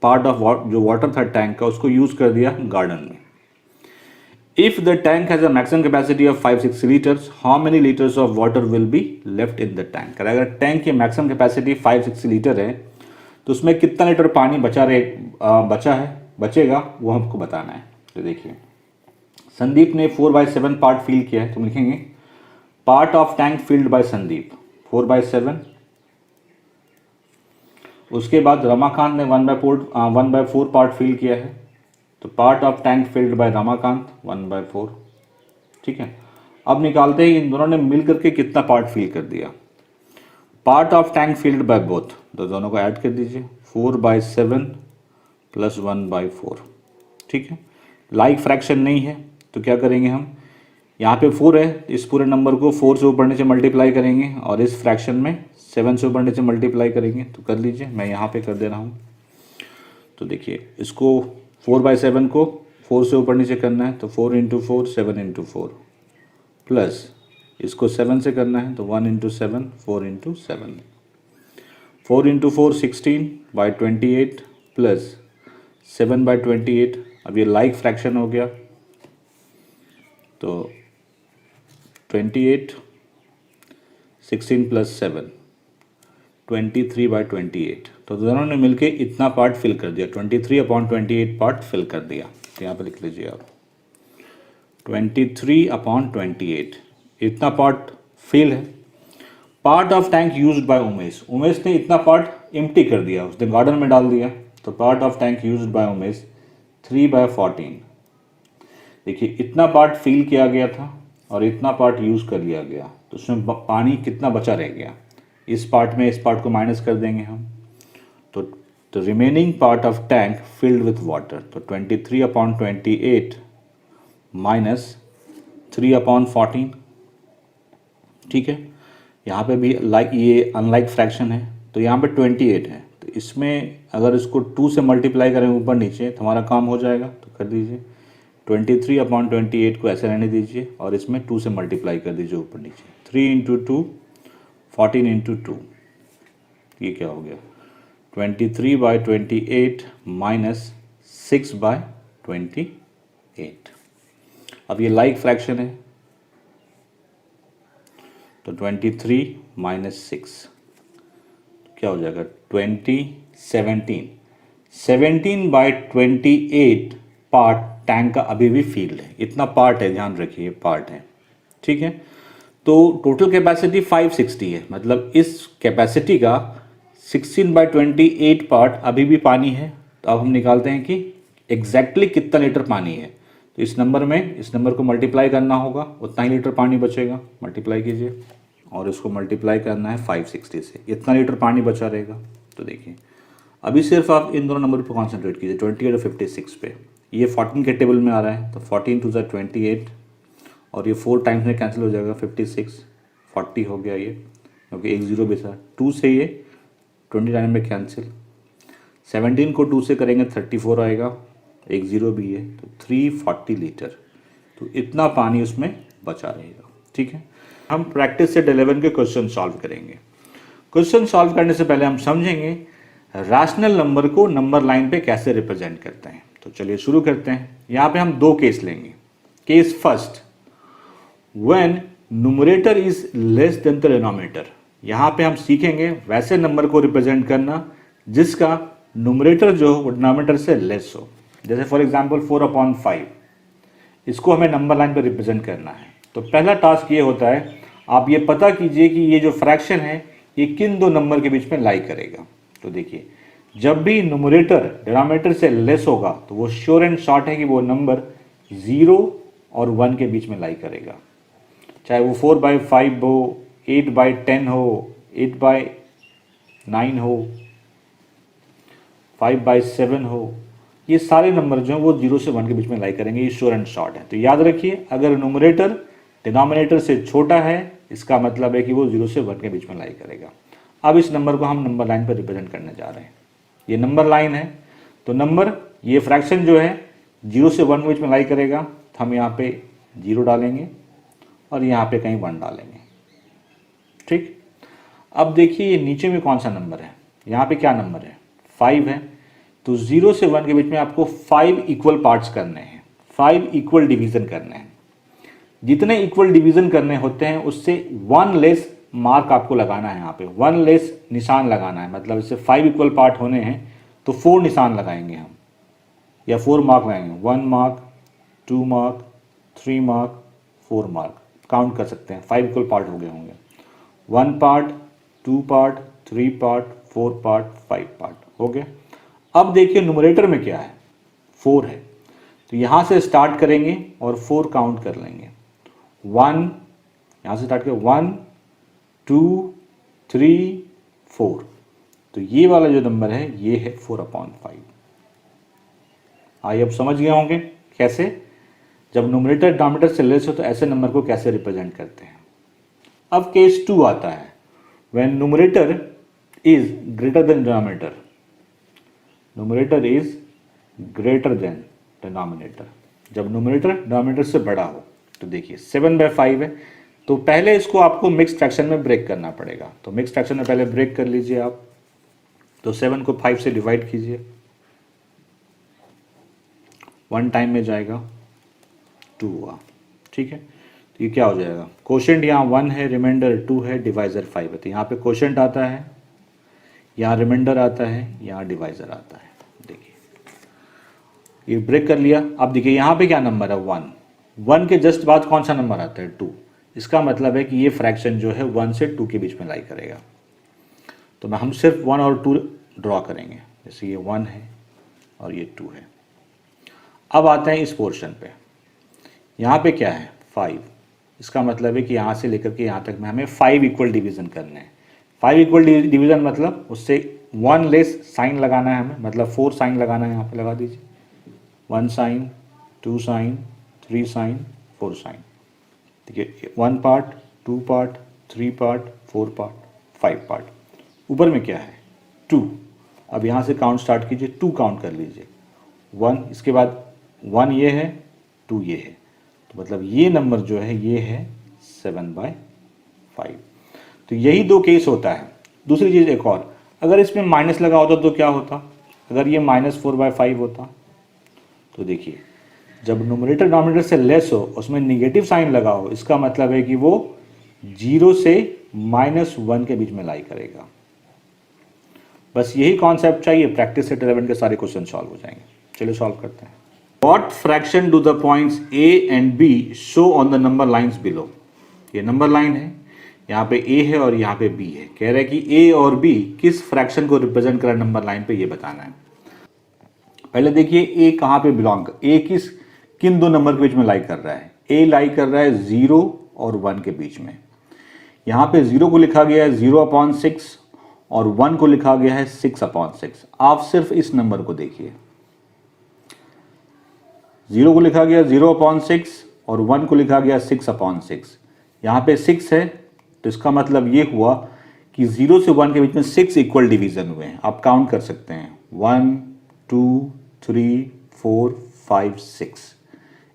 पार्ट ऑफ जो वाटर था टैंक का उसको यूज कर दिया गार्डन में। If the tank has a maximum capacity of 560 liters, how many liters of water will be left in the tank? अगर टैंक की मैक्सिमम कैपेसिटी 560 लीटर है तो उसमें कितना लीटर पानी बचेगा वो हमको बताना है। तो देखिए संदीप ने 4/7 पार्ट फिल किया है, तो लिखेंगे part of tank filled by Sandeep 4/7। उसके बाद रमाकांत ने 1/4 पार्ट फिल किया है, तो part of tank filled by Ramakant 1/4। ठीक है, अब निकालते हैं इन दोनों ने मिल करके कितना पार्ट फिल कर दिया। Part of tank filled by both, तो दोनों को ऐड कर दीजिए 4/7 + 1/4। ठीक है, लाइक फ्रैक्शन नहीं है तो क्या करेंगे हम, यहाँ पे 4 है, इस पूरे नंबर को 4 से ऊपर नीचे मल्टीप्लाई करेंगे और इस फ्रैक्शन में 7 से ऊपर नीचे मल्टीप्लाई करेंगे। तो कर लीजिए, मैं यहाँ पे कर दे रहा हूँ। तो देखिए इसको 4/7 को 4 से ऊपर नीचे करना है, तो 4 × 4 7 × 4 प्लस इसको 7 से करना है, तो 1 × 7 4 × 7, 4 × 4 16/28 प्लस 7/28। अब ये लाइक फ्रैक्शन हो गया, तो 28 16 + 7 23/28। तो दोनों ने मिलके इतना पार्ट फिल कर दिया, 23/28 पार्ट फिल कर दिया। तो यहाँ पे लिख लीजिए आप 23/28 इतना पार्ट फिल है। Part of tank used by Umesh, Umesh ने इतना पार्ट एम्प्टी कर दिया, उसने गार्डन में डाल दिया। तो part of tank used by Umesh 3/14। देखिए इतना पार्ट फिल किया गया था और इतना पार्ट यूज़ कर लिया गया, तो उसमें पानी कितना बचा रह गया, इस पार्ट को माइनस कर देंगे हम। तो the remaining part of tank filled with water, तो 23/28 माइनस 3/14। ठीक है, यहाँ पे भी ये अनलाइक फ्रैक्शन है, तो यहाँ पे 28 है, तो इसमें अगर इसको 2 से मल्टीप्लाई करें ऊपर नीचे तो हमारा काम हो जाएगा। तो कर दीजिए 23/28 को ऐसे रहने दीजिए और इसमें 2 से मल्टीप्लाई कर दीजिए ऊपर नीचे, 3 × 2 14 × 2। ये क्या हो गया 23/28 माइनस 6/28। अब ये लाइक फ्रैक्शन है, तो 23 माइनस 6 क्या हो जाएगा 17/28 पार्ट टैंक का अभी भी फील्ड है। इतना पार्ट है, ध्यान रखिए पार्ट है। ठीक है, तो टोटल कैपेसिटी 560 है, मतलब इस कैपेसिटी का 16/28 पार्ट अभी भी पानी है। तो अब हम निकालते हैं कि एग्जैक्टली कितना लीटर पानी है। तो इस नंबर को मल्टीप्लाई करना होगा, उतना ही लीटर पानी बचेगा। मल्टीप्लाई कीजिए और इसको मल्टीप्लाई करना है 560 से, इतना लीटर पानी बचा रहेगा। तो देखिए अभी सिर्फ आप इन दोनों नंबर पर कॉन्सेंट्रेट कीजिए, 28 और 56 पे। ये 14 के टेबल में आ रहा है, तो 14 टू ज़ा 28 और ये 4 टाइम्स में कैंसिल हो जाएगा, 56 40 हो गया ये, क्योंकि एक जीरो भी था। 2 से ये 29 में कैंसिल, 17 को 2 से करेंगे 34 आएगा, एक ज़ीरो भी है, तो 340 लीटर। तो इतना पानी उसमें बचा रहेगा। ठीक है, हम प्रैक्टिस सेट 11 के क्वेश्चन सॉल्व करेंगे। क्वेश्चन सॉल्व करने से पहले हम समझेंगे रैशनल नंबर को नंबर लाइन पे कैसे रिप्रेजेंट करते हैं। तो चलिए शुरू करते हैं। यहाँ पे हम दो केस लेंगे। Case first, when numerator is less than the denominator. यहाँ पे हम सीखेंगे वैसे नंबर को रिप्रेजेंट करना जिसका न्यूमरेटर जो हो डिनोमिनेटर से लेस हो। जैसे फॉर एग्जांपल 4/5, इसको हमें नंबर लाइन पे रिप्रेजेंट करना है। तो पहला टास्क ये होता है, आप ये पता कीजिए कि ये जो फ्रैक्शन है ये किन दो नंबर के बीच में लाई करेगा। तो देखिए जब भी न्यूमरेटर डिनोमिनेटर से लेस होगा तो वो श्योर एंड शॉर्ट है कि वो नंबर 0 और 1 के बीच में लाई करेगा। चाहे वो 4/5 हो, 8/10 हो, 8/9 हो, 5/7 हो, ये सारे नंबर जो हैं वो 0 से 1 के बीच में लाई करेंगे। ये श्योर एंड शॉर्ट है। तो याद रखिए अगर न्यूमरेटर डिनोमिनेटर से छोटा है इसका मतलब है कि वो 0 से 1 के बीच में लाई करेगा। अब इस नंबर को हम नंबर लाइन पर रिप्रेजेंट करने जा रहे हैं। ये नंबर लाइन है, तो नंबर ये फ्रैक्शन जो है 0 से 1 के बीच में लाई करेगा। तो हम यहाँ पे 0 डालेंगे और यहाँ पे कहीं 1 डालेंगे। ठीक, अब देखिए ये नीचे में कौन सा नंबर है, यहाँ पे क्या नंबर है, 5 है। तो 0 से 1 के बीच में आपको 5 इक्वल पार्ट्स करने हैं, 5 इक्वल डिवीज़न करने हैं। जितने इक्वल डिवीज़न करने होते हैं उससे 1 लेस मार्क आपको लगाना है। यहाँ पे 1 लेस निशान लगाना है, मतलब इससे 5 इक्वल पार्ट होने हैं तो 4 निशान लगाएंगे हम, या 4 मार्क लगाएंगे। 1 mark, 2 mark, 3 mark, 4 mark, count कर सकते हैं। 5 इक्वल पार्ट हो गए होंगे। 1 part, 2 part, 3 part, 4 part, 5 part हो गए। अब देखिए न्यूमरेटर में क्या है, 4 है। तो यहाँ से स्टार्ट करेंगे और 4 काउंट कर लेंगे। 1, यहाँ से स्टार्ट करें, 1, 2, 3, 4। तो ये वाला जो नंबर है ये है 4/5। आइए अब समझ गए होंगे कैसे, जब न्यूमरेटर डिनोमिनेटर से लेस हो तो ऐसे नंबर को कैसे रिप्रेजेंट करते हैं। अब केस 2 आता है, when numerator is greater than denominator. Numerator is greater than denominator, जब न्यूमरेटर डिनोमिनेटर से बड़ा हो। तो देखिए 7/5 है, तो पहले इसको आपको मिक्स फ्रैक्शन में ब्रेक करना पड़ेगा। तो मिक्स फ्रैक्शन में पहले ब्रेक कर लीजिए आप। तो 7 को 5 से डिवाइड कीजिए, 1 टाइम में जाएगा, 2 हुआ। ठीक है, तो ये क्या हो जाएगा, कोशेंट यहाँ 1 है, रिमाइंडर 2 है, डिवाइजर 5 है। तो यहाँ पे कोशेंट आता है, यहाँ रिमाइंडर आता है, यहाँ डिवाइजर आता है। देखिए ये ब्रेक कर लिया। अब देखिए यहाँ पे क्या नंबर है, 1। 1 के जस्ट बाद कौन सा नंबर आता है, 2। इसका मतलब है कि ये फ्रैक्शन जो है 1 से 2 के बीच में लाई करेगा। तो हम सिर्फ 1 और 2 ड्रॉ करेंगे। जैसे ये 1 है और ये 2 है। अब आते हैं इस पोर्शन पे, यहाँ पे क्या है, 5। इसका मतलब है कि यहाँ से लेकर के यहाँ तक में हमें 5 इक्वल डिवीज़न करने हैं। 5 इक्वल डिवीज़न मतलब उससे 1 लेस साइन लगाना है हमें, मतलब 4 साइन लगाना है। यहाँ पे लगा दीजिए, 1 साइन, 2 साइन, 3 साइन, 4 साइन। देखिए 1 part, 2 part, 3 part, 4 part, 5 part. ऊपर में क्या है, 2। अब यहाँ से काउंट स्टार्ट कीजिए, 2 काउंट कर लीजिए, 1, इसके बाद 1 ये है, 2 ये है। तो मतलब ये नंबर जो है ये है 7/5। तो यही 2 केस होता है। दूसरी चीज़ एक और, अगर इसमें माइनस लगा होता तो क्या होता, अगर ये -4/5 होता। तो देखिए जब न्यूमरेटर डिनोमिनेटर से लेस हो, उसमें निगेटिव साइन लगा हो, इसका मतलब है कि वो 0 से -1 के बीच में लाई करेगा। बस यही कॉन्सेप्ट चाहिए, प्रैक्टिस सेट 11 के सारे क्वेश्चन सॉल्व हो जाएंगे। चलिए सॉल्व करते हैं। What fraction do the points A and B show on the number lines below? ये नंबर लाइन है, यहाँ पे ए है और यहाँ पे बी है। कह रहा है कि ए और बी किस फ्रैक्शन को रिप्रेजेंट कर रहा है नंबर लाइन पे, ये बताना है। पहले देखिए ए कहाँ पे बिलोंग, ए किन दो नंबर के बीच में लाई कर रहा है। ए लाई कर रहा है 0 और 1 के बीच में। यहाँ पे 0 को लिखा गया है 0/6 और 1 को लिखा गया है 6/6। आप सिर्फ इस नंबर को देखिए, 0 को लिखा गया 0/6 और 1 को लिखा गया 6/6। यहाँ पे 6 है तो इसका मतलब ये हुआ कि 0 से 1 के बीच में 6 इक्वल डिवीजन हुए हैं। आप काउंट कर सकते हैं 1 2 3 4 5 6।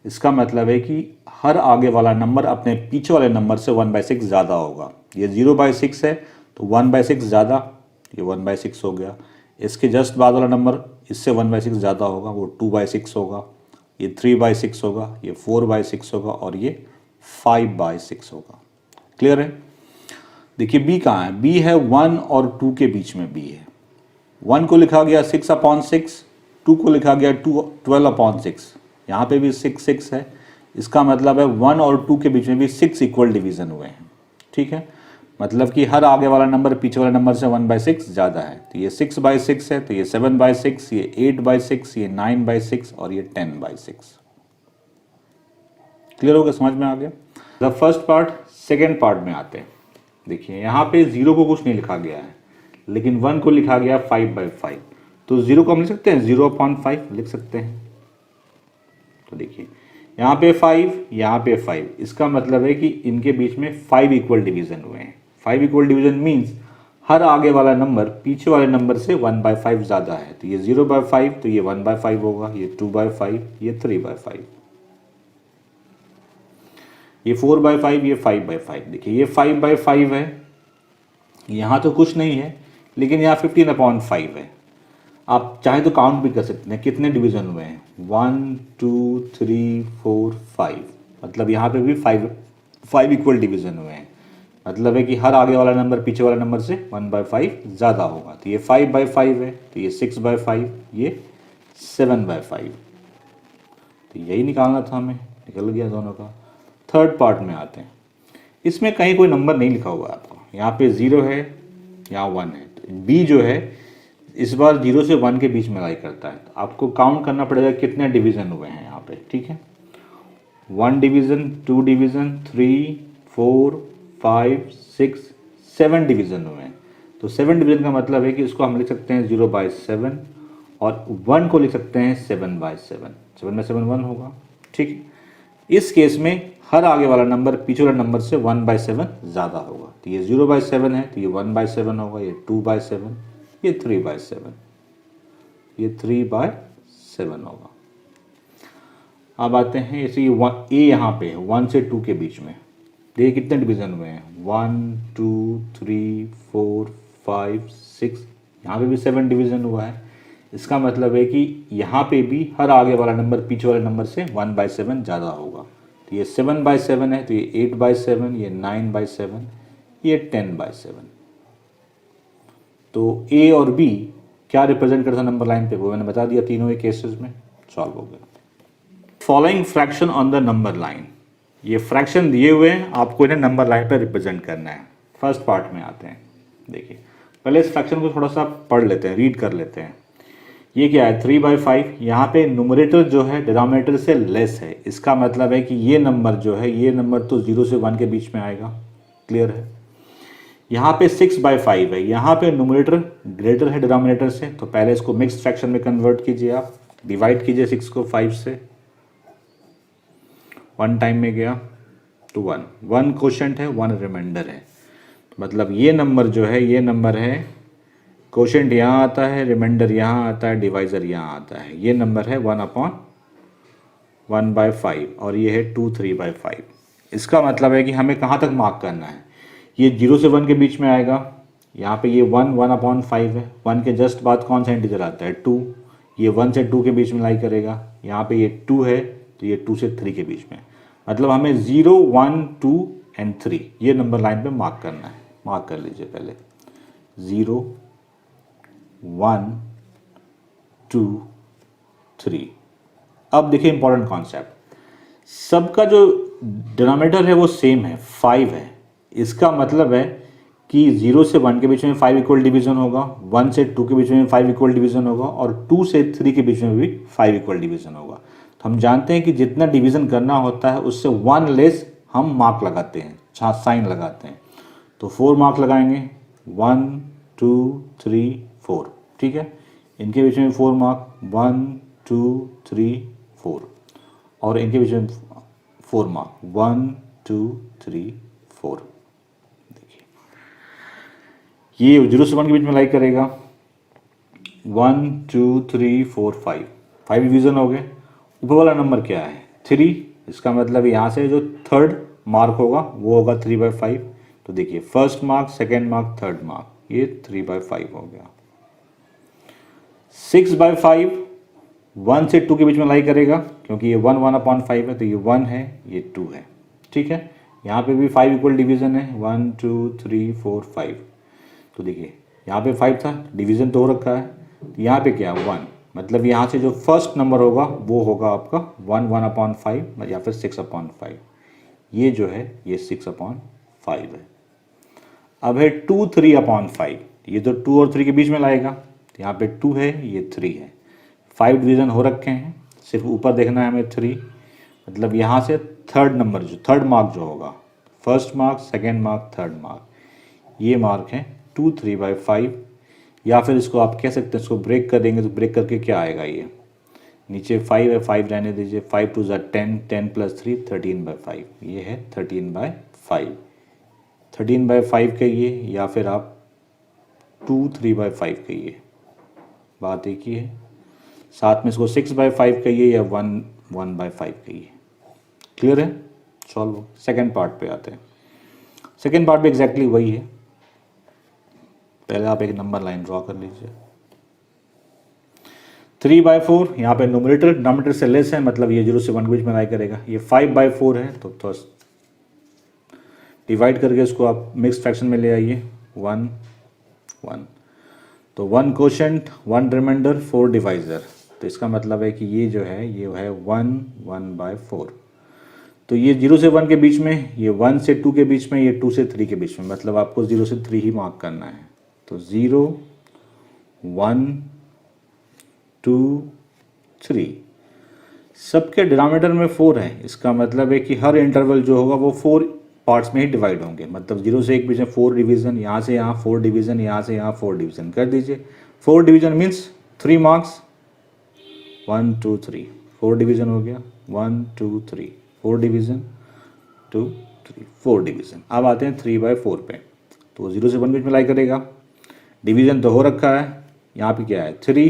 इसका मतलब है कि हर आगे वाला नंबर अपने पीछे वाले नंबर से 1/6 ज़्यादा होगा। ये 0/6 है तो 1/6 ज़्यादा, ये 1/6 हो गया। इसके जस्ट बाद वाला नंबर इससे 1/6 ज़्यादा होगा, वो 2/6 होगा। ये 3/6 होगा, ये 4/6 होगा और ये 5/6 होगा। क्लियर है? देखिए बी कहाँ है, बी है 1 और 2 के बीच में बी है। 1 को लिखा गया 6/6, 2 को लिखा गया 12/6। यहाँ पे भी 6 है, इसका मतलब है 1 और 2 के बीच में भी 6 इक्वल डिवीजन हुए हैं। ठीक है, मतलब कि हर आगे वाला नंबर पीछे वाले नंबर से 1/6 ज़्यादा है। तो ये 6/6 है, तो ये 7/6, ये 8/6, ये 9/6 और ये 10/6। क्लियर हो गया, समझ में आ गया? The first part. Second part में आते हैं। देखिए यहाँ पे 0 को कुछ नहीं लिखा गया है, लेकिन 1 को लिखा गया 5/5। तो 0 को हम लिख सकते हैं 0/5 लिख सकते हैं। तो देखिए यहाँ पे 5, यहाँ पे 5, इसका मतलब है कि इनके बीच में 5 इक्वल डिवीजन हुए हैं। 5 इक्वल डिवीजन मीन्स हर आगे वाला नंबर पीछे वाले नंबर से 1/5 ज़्यादा है। तो ये 0/5, तो ये 1/5 होगा, ये 2/5, ये 3/5, ये 4/5, ये 5/5। देखिए ये 5/5 है, यहाँ तो कुछ नहीं है, लेकिन यहाँ 15/5 है। आप चाहे तो काउंट भी कर सकते हैं कितने डिवीजन हुए हैं, 1 2 3 4 5। मतलब यहाँ पे भी 5 इक्वल डिवीजन हुए हैं। मतलब है कि हर आगे वाला नंबर पीछे वाला नंबर से 1/5 ज़्यादा होगा। तो ये 5/5 है, तो ये 6/5, ये 7/5। तो यही निकालना था हमें, निकल गया दोनों का। थर्ड पार्ट में आते हैं। इसमें कहीं कोई नंबर नहीं लिखा हुआ है आपको, यहाँ पे 0 है, यहाँ 1 है। तो बी जो है इस बार 0 से 1 के बीच में लाई करता है। तो आपको काउंट करना पड़ेगा कितने डिवीज़न हुए हैं यहाँ पे। ठीक है, 1 डिवीज़न, 2 डिवीज़न, 3 4 5 6 7 डिवीज़न हुए हैं। तो 7 डिवीज़न का मतलब है कि इसको हम लिख सकते हैं 0/7 और 1 को लिख सकते हैं 7/7। 7/7 1 होगा। ठीक है, इस केस में हर आगे वाला नंबर पीछे वाले नंबर से 1/7 ज़्यादा होगा। तो ये 0/7 है, तो ये 1/7 होगा, ये 2/7, ये 3/7, ये 3/7 होगा। अब आते हैं इसे ए यहाँ पे है 1 से 2 के बीच में। देखिए कितने डिवीज़न हुए हैं, 1 2 3 4 5 6, यहाँ पे भी 7 डिवीज़न हुआ है। इसका मतलब है कि यहाँ पे भी हर आगे वाला नंबर पीछे वाले नंबर से 1/7 ज़्यादा होगा। तो ये 7/7 है, तो ये 8/7, ये 9/7, ये 10/7। तो ए और बी क्या रिप्रेजेंट करता है नंबर लाइन पे, वो मैंने बता दिया तीनों ही केसेस में सॉल्व हो गया। Following fraction on the number line. ये फ्रैक्शन दिए हुए हैं, आपको इन्हें नंबर लाइन पे रिप्रेजेंट करना है। फर्स्ट पार्ट में आते हैं। देखिए पहले इस फ्रैक्शन को थोड़ा सा पढ़ लेते हैं, रीड कर लेते हैं। ये क्या है 3/5। यहाँ पे न्यूमरेटर जो है डिनोमिनेटर से लेस है। इसका मतलब है कि ये नंबर जो है, ये नंबर तो 0 से 1 के बीच में आएगा। क्लियर है? यहाँ पे 6/5 है, यहाँ पे न्यूमरेटर ग्रेटर है डिनोमिनेटर से। तो पहले इसको मिक्स्ड फ्रैक्शन में कन्वर्ट कीजिए, आप डिवाइड कीजिए 6 को 5 से। 1 टाइम में गया तो 1 क्वोशंट है, 1 रिमाइंडर है। मतलब ये नंबर जो है, ये नंबर है, क्वोशंट यहाँ आता है, रिमाइंडर यहाँ आता है, डिवाइज़र यहाँ आता है। ये नंबर है 1/1/5 और ये है 2 3/5। इसका मतलब है कि हमें कहाँ तक मार्क करना है, ये 0 से 1 के बीच में आएगा। यहाँ पे ये 1/5 है। 1 के जस्ट बाद कौन सा इंटीजर आता है 2, ये 1 से 2 के बीच में लाई करेगा। यहाँ पे ये 2 है, तो ये 2 से 3 के बीच में। मतलब हमें 0 1 2 एंड 3 ये नंबर लाइन पे मार्क करना है। मार्क कर लीजिए पहले 0 1 2 3। अब देखिए इंपॉर्टेंट कॉन्सेप्ट, सबका जो डिनोमिनेटर है वो सेम है, 5 है। इसका मतलब है कि 0 से 1 के बीच में 5 इक्वल डिवीजन होगा, 1 से 2 के बीच में 5 इक्वल डिवीजन होगा, और 2 से 3 के बीच में भी 5 इक्वल डिवीजन होगा। तो हम जानते हैं कि जितना डिवीजन करना होता है उससे 1 लेस हम मार्क लगाते हैं, जहाँ साइन लगाते हैं। तो 4 मार्क लगाएंगे, 1 2 3 4, ठीक है। इनके बीच में 4 मार्क, 1 2 3 4, और इनके बीच में 4 मार्क, 1 2 3 4। देखिए ये 0 से 1 के बीच में लाइक करेगा, 1 2 3 4 5, 5 डिवीजन हो गए। ऊपर वाला नंबर क्या है? 3। इसका मतलब यहाँ से जो थर्ड मार्क होगा वो होगा 3/5। तो देखिए first mark, second mark, third mark, ये 3/5 हो गया। 6/5 1 से 2 के बीच में लाई करेगा, क्योंकि ये 1/5 है, तो ये 1 है, ये 2 है, ठीक है। यहाँ पे भी 5 इक्वल डिवीजन है, 1 2 3 4 5। तो देखिए यहाँ पे 5 था, डिवीजन तो हो रखा है, तो यहाँ पे क्या है 1, मतलब यहाँ से जो फर्स्ट नंबर होगा वो होगा आपका 1/5 या फिर 6/5। ये जो है ये 6/5 है। अब है 2 3/5, ये तो 2 और 3 के बीच में लाएगा, तो यहाँ पे 2 है, ये 3 है। 5 डिवीजन हो रखे हैं, सिर्फ ऊपर देखना है हमें 3, मतलब यहाँ से थर्ड नंबर जो थर्ड मार्क जो होगा, first mark, second mark, third mark, ये मार्क है 2 3/5। या फिर इसको आप कह सकते हैं, इसको ब्रेक कर देंगे तो ब्रेक करके क्या आएगा, ये नीचे 5 है, 5 रहने दीजिए, 5 2 10, 10 + 3 13/5, ये है 13/5। 13/5 कहिए या फिर आप 2 3/5 कहिए, बात एक ही है। साथ में इसको 6/5 कहिए या 1/5 कहिए। क्लियर है? सॉल्व। सेकेंड पार्ट पे आते हैं। सेकेंड पार्ट में एग्जैक्टली वही है। पहले आप एक नंबर लाइन ड्रॉ कर लीजिए। 3/4 यहाँ पे नोमिनेटर डिनोमिनेटर से लेस है, मतलब ये 0 से 1 के बीच में लाई करेगा। ये 5/4 है, तो डिवाइड करके इसको आप मिक्स फ्रैक्शन में ले आइए, 1 1। तो 1 कोशेंट, 1 रिमाइंडर, 4 डिवाइजर। तो इसका मतलब है कि ये जो है ये है 1 1/4। तो ये 0 से 1 के बीच में, ये 1 से 2 के बीच में, ये 2 से 3 के बीच में, मतलब आपको 0 से 3 ही मार्क करना है। तो 0 1 2 3, सबके डिनोमिनेटर में 4 है। इसका मतलब है कि हर इंटरवल जो होगा वो 4 पार्ट्स में ही डिवाइड होंगे, मतलब 0 से 1 बीच में 4 डिवीजन, यहाँ से यहाँ 4 डिवीजन, यहाँ से यहाँ 4 डिवीजन कर दीजिए। 4 डिवीजन मीन्स 3 मार्क्स, 1 2 3, 4 डिवीजन हो गया, 1 2 3, 4 डिवीजन, 2 3 4 डिवीजन। अब आते हैं 3/4 पे। तो 0 से 1 बीच में लाई करेगा, डिवीजन तो हो रखा है, यहाँ पे क्या है 3,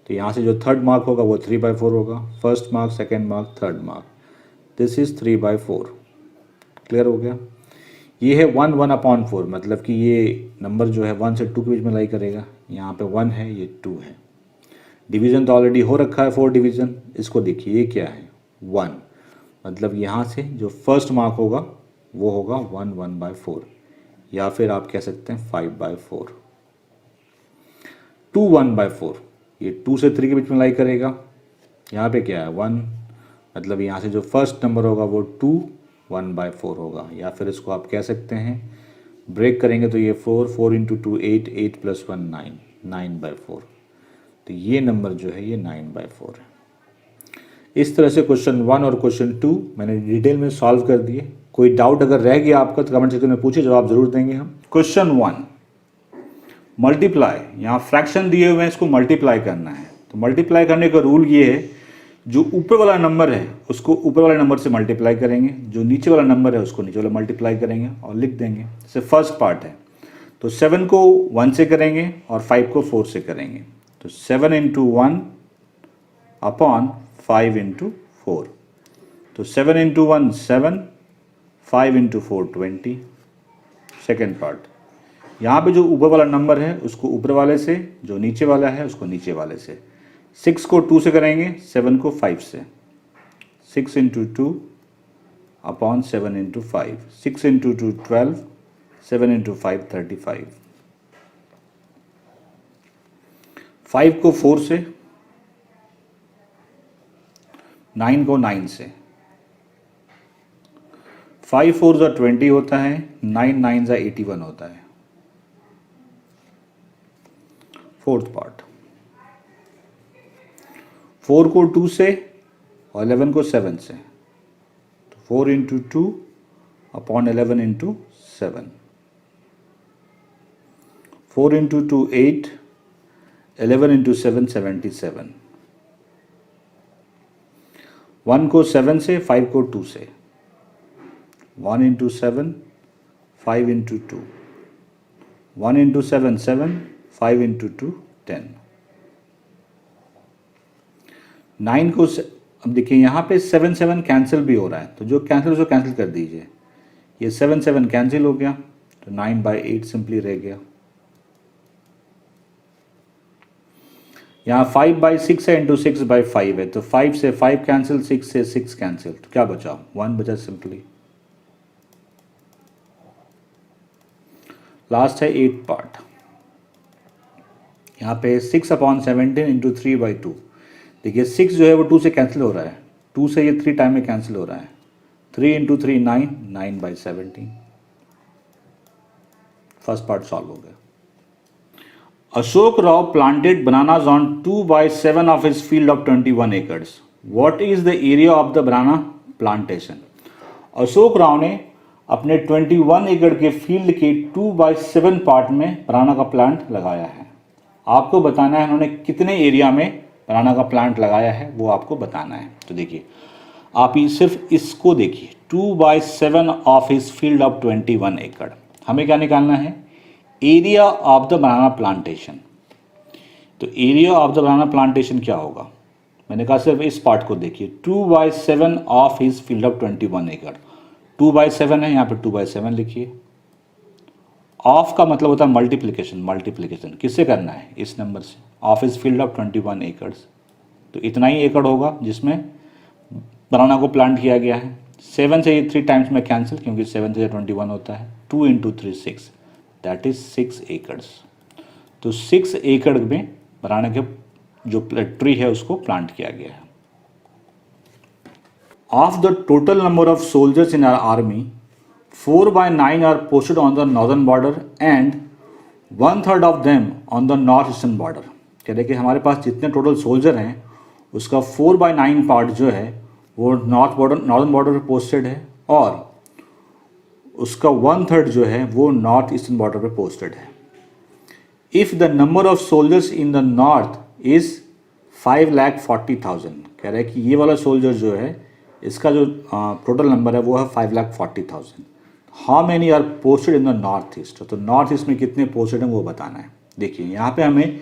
तो यहाँ से जो थर्ड मार्क होगा वो 3/4 होगा, first mark, second mark, third mark, this is 3/4। Clear हो गया? ये है 1 1/4, मतलब कि ये नंबर जो है 1 से 2 के बीच में लाई करेगा। यहाँ पे 1 है, ये 2 है, डिवीज़न तो ऑलरेडी हो रखा है 4 डिवीज़न। इसको देखिए ये क्या है 1, मतलब यहाँ से जो फर्स्ट मार्क होगा वो होगा 1 1/4, या फिर आप कह सकते हैं 5/4। 2 1/4, ये 2 से 3 के बीच में लाई करेगा। यहाँ पे क्या है 1, मतलब यहाँ से जो फर्स्ट नंबर होगा वो 2 1/4 होगा, या फिर इसको आप कह सकते हैं ब्रेक करेंगे तो ये 4 4 × 2 8, 8 + 1 9, 9/4। तो ये नंबर जो है ये 9/4 है। इस तरह से क्वेश्चन 1 और क्वेश्चन 2 मैंने डिटेल में सॉल्व कर दिए। कोई डाउट अगर रह गया आपका तो कमेंट सेक्शन में पूछिए, जवाब जरूर देंगे हम। क्वेश्चन 1, मल्टीप्लाई, यहाँ फ्रैक्शन दिए हुए हैं, इसको मल्टीप्लाई करना है। तो मल्टीप्लाई करने का रूल ये है, जो ऊपर वाला नंबर है उसको ऊपर वाले नंबर से मल्टीप्लाई करेंगे, जो नीचे वाला नंबर है उसको नीचे वाला मल्टीप्लाई करेंगे और लिख देंगे। जैसे फर्स्ट पार्ट है, तो 7 को 1 से करेंगे और 5 को 4 से करेंगे। तो 7 × 1 अपॉन 5 × 4, तो 7 × 1 7, 5 × 4 20। सेकेंड पार्ट, यहाँ पे जो ऊपर वाला नंबर है उसको ऊपर वाले से, जो नीचे वाला है उसको नीचे वाले से। 6 को 2 से करेंगे, 7 को 5 से। 6 × 2 अपॉन 7 × 5, 6 × 2 12, 7 × 5 35। 5 को 4 से, 9 को 9 से, 5 4 ज़ा 20 होता है, 9 9 ज़ा 81 होता है। फोर्थ पार्ट, 4 को 2 से और 11 को 7 से, तो 4 into 2 upon 11 into 7, 4 into 2 8, 11 into 7 77, 1 को 7 से, 5 को 2 से, 1 इंटू 7, 5 इंटू 2, 1 इंटू 7 7, 5 इंटू 2 10, 9 को अब देखिए यहाँ पे 7 7 कैंसिल भी हो रहा है, तो जो कैंसिल उसको कैंसिल कर दीजिए, ये 7 7 कैंसिल हो गया, तो 9/8 सिंपली रह गया। यहाँ 5/6 है इंटू 6/5 है, तो 5 से 5 कैंसिल, 6 से 6 कैंसिल, तो क्या बचा, 1 बचा सिंपली। लास्ट है 8 पार्ट, यहाँ पे 6/17 इंटू 3/2, देखिए 6 जो है वो 2 से कैंसिल हो रहा है, 2 से ये 3 टाइम में कैंसिल हो रहा है, 3 इंटू 3 9, 9/17। फर्स्ट पार्ट सॉल्व हो गया। Ashok Rao planted bananas on 2/7 of his field of 21 acres. What is the area of the banana plantation? Ashok Rao ने अपने 21 एकड़ के फील्ड के 2/7 पार्ट में बनाना का प्लांट लगाया है। आपको बताना है उन्होंने कितने एरिया में बनाना का प्लांट लगाया है, वो आपको बताना है। तो देखिए आप ही सिर्फ इसको देखिए, 2/7 ऑफ हिज फील्ड ऑफ 21 एकड़, हमें क्या निकालना है, area of the banana plantation. तो area of the banana plantation क्या होगा, मैंने कहा सिर्फ इस पार्ट को देखिए, 2/7 ऑफ हिज फील्ड ऑफ 21 एकड़, 2/7 है, यहाँ पे 2/7 लिखिए। ऑफ का मतलब होता है मल्टीप्लिकेशन, मल्टीप्लिकेशन किससे करना है, इस नंबर से, ऑफ हिज फील्ड ऑफ 21 एकड़, तो इतना ही एकड़ होगा जिसमें बनाना को प्लांट किया गया है। 7 से ये 3 टाइम्स में कैंसिल, क्योंकि 7 से 21 होता है, 2 इंटू 3 6, दैट इज 6 एकड़। तो 6 एकड़ में बनाना के जो ट्री है उसको प्लांट किया गया है। Of the total number of soldiers in our army, 4/9 are posted on the northern border and 1/3 of them on the north eastern border। कह रहे कि हमारे पास जितने टोटल सोल्जर हैं उसका 4/9 पार्ट जो है वो नॉर्दर्न बॉर्डर पर पोस्टेड है, और उसका 1/3 जो है वो नॉर्थ ईस्टर्न बॉर्डर पर पोस्टेड है। If the number of soldiers in the north is 5,40,000, कह रहे हैं कि ये वाला सोल्जर जो है इसका जो टोटल नंबर है वो है 5,40,000। How many are posted in the north east, तो नॉर्थ ईस्ट में कितने पोस्टेड हैं वो बताना है। देखिए यहाँ पे हमें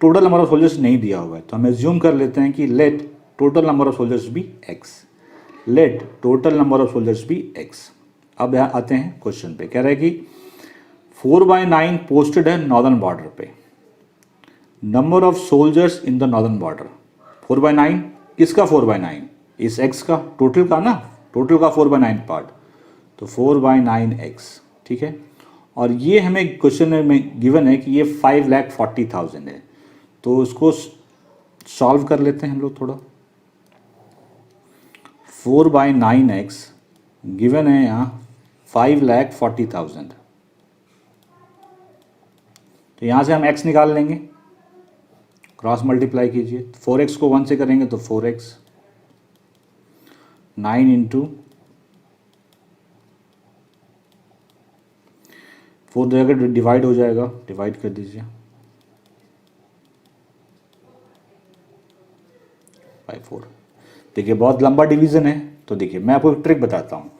टोटल नंबर ऑफ सोल्जर्स नहीं दिया हुआ है, तो हम एज्यूम कर लेते हैं कि let total number of soldiers be x, let total number of soldiers be x। अब यहाँ आते हैं क्वेश्चन पे, कह रहे हैं कि 4/9 पोस्टेड है नॉर्दर्न बॉर्डर पे, number of soldiers in the northern border, 4/9 किसका 4/9, इस x का, टोटल का ना, टोटल का 4/9 पार्ट, तो 4/9x, ठीक है। और ये हमें क्वेश्चन में गिवन है कि ये 5,40,000 है, तो उसको सॉल्व कर लेते हैं हम लोग थोड़ा। 4/9x गिवन है यहाँ 5,40,000, तो यहाँ से हम x निकाल लेंगे, क्रॉस मल्टीप्लाई कीजिए, 4x को 1 से करेंगे तो 4x, 9 इंटू 4 जगह डिवाइड हो जाएगा, डिवाइड कर दीजिए, 4। देखिए बहुत लंबा डिवीजन है, तो देखिए मैं आपको एक ट्रिक बताता हूँ,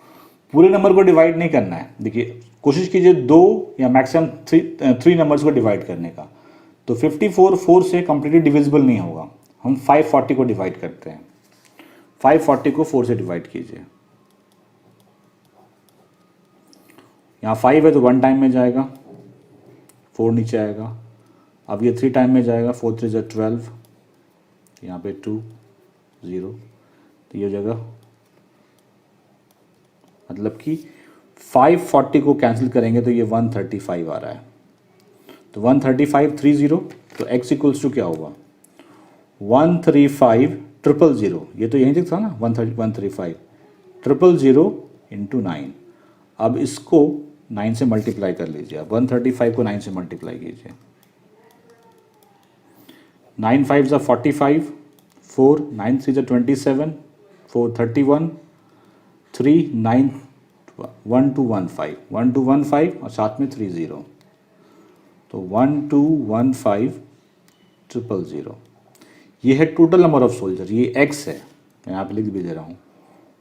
पूरे नंबर को डिवाइड नहीं करना है। देखिए कोशिश कीजिए 2 या मैक्सिमम 3 नंबर्स को डिवाइड करने का, तो 54 4 से कम्प्लीटली डिविजिबल नहीं होगा। हम 540 को डिवाइड करते हैं, 540 को 4 से डिवाइड कीजिए, यहाँ 5 है तो 1 टाइम में जाएगा, 4 नीचे आएगा, अब ये 3 टाइम में जाएगा, 4 3 = 12, यहाँ पे 2 0, तो ये जगह मतलब कि 540 को कैंसिल करेंगे तो ये 135 आ रहा है, तो 135 30, तो x इक्वल्स टू क्या होगा, 135 000, ये तो यहीं तक था ना, 135 000 इंटू 9, अब इसको 9 से मल्टीप्लाई कर लीजिए। अब 135 को 9 से मल्टीप्लाई कीजिए। 9 5 ज़ा 45, 4 9 3 ज़ा 27, 4 31, 3 9 1 2 1 5, 1 2 1 5 और साथ में 3 0, तो 1 2 1 5 000। ये है टोटल नंबर ऑफ सोल्जर, ये एक्स है, मैं यहाँ पे लिख भी दे रहा हूँ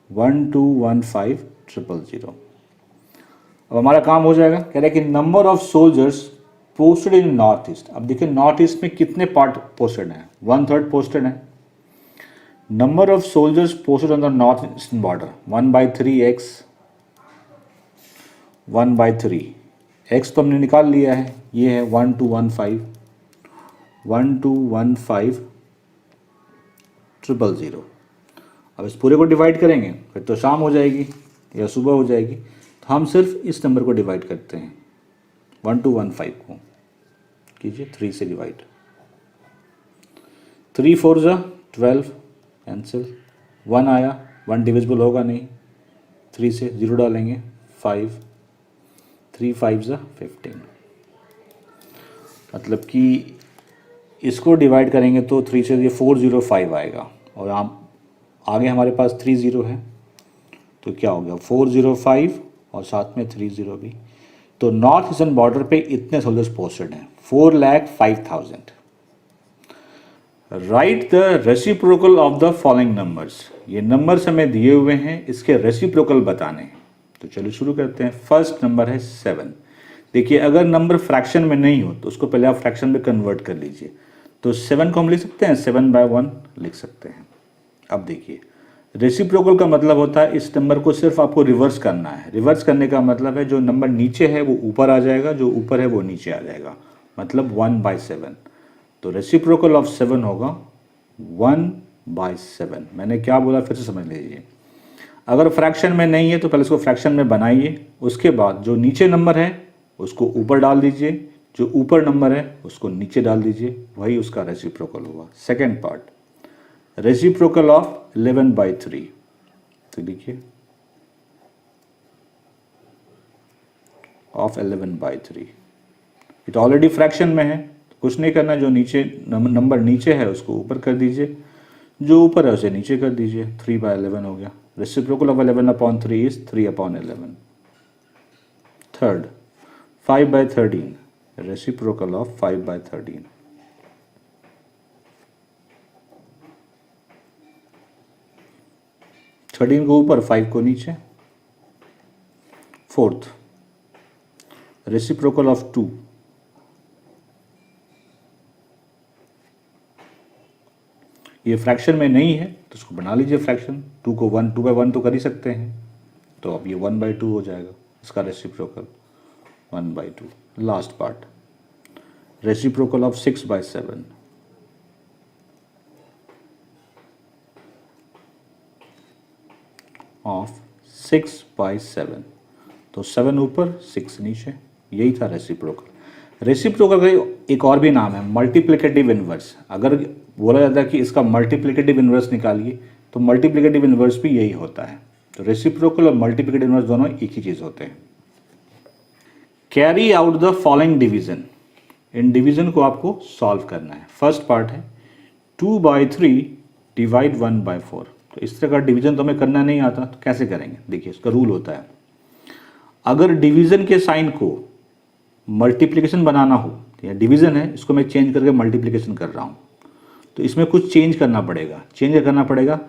1 2 1 5 000। अब हमारा काम हो जाएगा, कह रहा है कि number of soldiers posted in north east. अब देखिए नॉर्थ ईस्ट में कितने पार्ट पोस्टेड हैं, 1/3 पोस्टेड है। Number of soldiers posted on the north eastern border 1/3 x, 1/3 x तो हमने निकाल लिया है, ये है 1 2 1 5 000। अब इस पूरे को डिवाइड करेंगे फिर तो शाम हो जाएगी या सुबह हो जाएगी, तो हम सिर्फ इस नंबर को डिवाइड करते हैं, 1 2 1 5 को कीजिए 3 से डिवाइड। 3 4 ज़ा 12, कैंसिल, 1 आया, 1 डिविजिबल होगा नहीं, 3 से 0 डालेंगे, 5, 3 5 ज़ा 15। मतलब कि इसको डिवाइड करेंगे तो 3 से ये 405 आएगा, और आप आगे हमारे पास 3 0 है, तो क्या हो गया 405 और साथ में 3 0 भी। तो नॉर्थ ईस्टर्न बॉर्डर पे इतने सोल्जर्स पोस्टेड हैं, 4,05,000। Right the reciprocal of the following numbers. ये नंबर्स हमें दिए हुए हैं, इसके रेसिप्रोकल बताने हैं। तो चलिए शुरू करते हैं। फर्स्ट नंबर है 7। देखिए अगर नंबर फ्रैक्शन में नहीं हो तो उसको पहले आप फ्रैक्शन में कन्वर्ट कर लीजिए। तो 7 को हम लिख सकते हैं 7/1 लिख सकते हैं। अब देखिए रेसिप्रोकल का मतलब होता है इस नंबर को सिर्फ आपको रिवर्स करना है। रिवर्स करने का मतलब है जो नंबर नीचे है वो ऊपर आ जाएगा, जो ऊपर है वो नीचे आ जाएगा, मतलब 1/7। तो रेसिप्रोकल ऑफ 7 होगा 1/7। मैंने क्या बोला फिर से समझ लीजिए। अगर फ्रैक्शन में नहीं है तो पहले इसको फ्रैक्शन में बनाइए, उसके बाद जो नीचे नंबर है उसको ऊपर डाल दीजिए, जो ऊपर नंबर है उसको नीचे डाल दीजिए, वही उसका रेसिप्रोकल होगा। Second part, reciprocal of 11/3। तो लिखिए ऑफ 11/3। ये तो ऑलरेडी फ्रैक्शन में है, तो कुछ नहीं करना, जो नीचे नंबर नीचे है उसको ऊपर कर दीजिए, जो ऊपर है उसे नीचे कर दीजिए। 3/11 हो गया। Reciprocal of 11/3 is 3/11। Third 5/13, reciprocal of 5/13। Thirteen को ऊपर 5 को नीचे। फोर्थ रेसिप्रोकल ऑफ 2, ये फ्रैक्शन में नहीं है तो उसको बना लीजिए फ्रैक्शन। 2 को 2/1 तो कर ही सकते हैं, तो अब ये 1/2 हो जाएगा, इसका reciprocal 1/2। Last part, reciprocal of 6/7। Of 6/7, तो 7 ऊपर 6 नीचे, यही था रेसिप्रोकल। रेसिप्रोकल का एक और भी नाम है मल्टीप्लिकेटिव इनवर्स। अगर बोला जाता है कि इसका मल्टीप्लिकेटिव इनवर्स निकालिए तो मल्टीप्लिकेटिव इनवर्स भी यही होता है। तो रेसिप्रोकल और मल्टीप्लिकेटिव इनवर्स दोनों एक ही चीज़ होते हैं। Carry out the following division. In division को आपको सॉल्व करना है। फर्स्ट पार्ट है 2/3 डिवाइड 1/4। तो इस तरह का डिवीजन तो हमें करना नहीं आता, तो कैसे करेंगे? देखिए इसका रूल होता है, अगर डिवीजन के साइन को मल्टीप्लिकेशन बनाना हो, या डिवीजन है इसको मैं चेंज करके मल्टीप्लिकेशन कर रहा हूँ, तो इसमें कुछ चेंज करना पड़ेगा।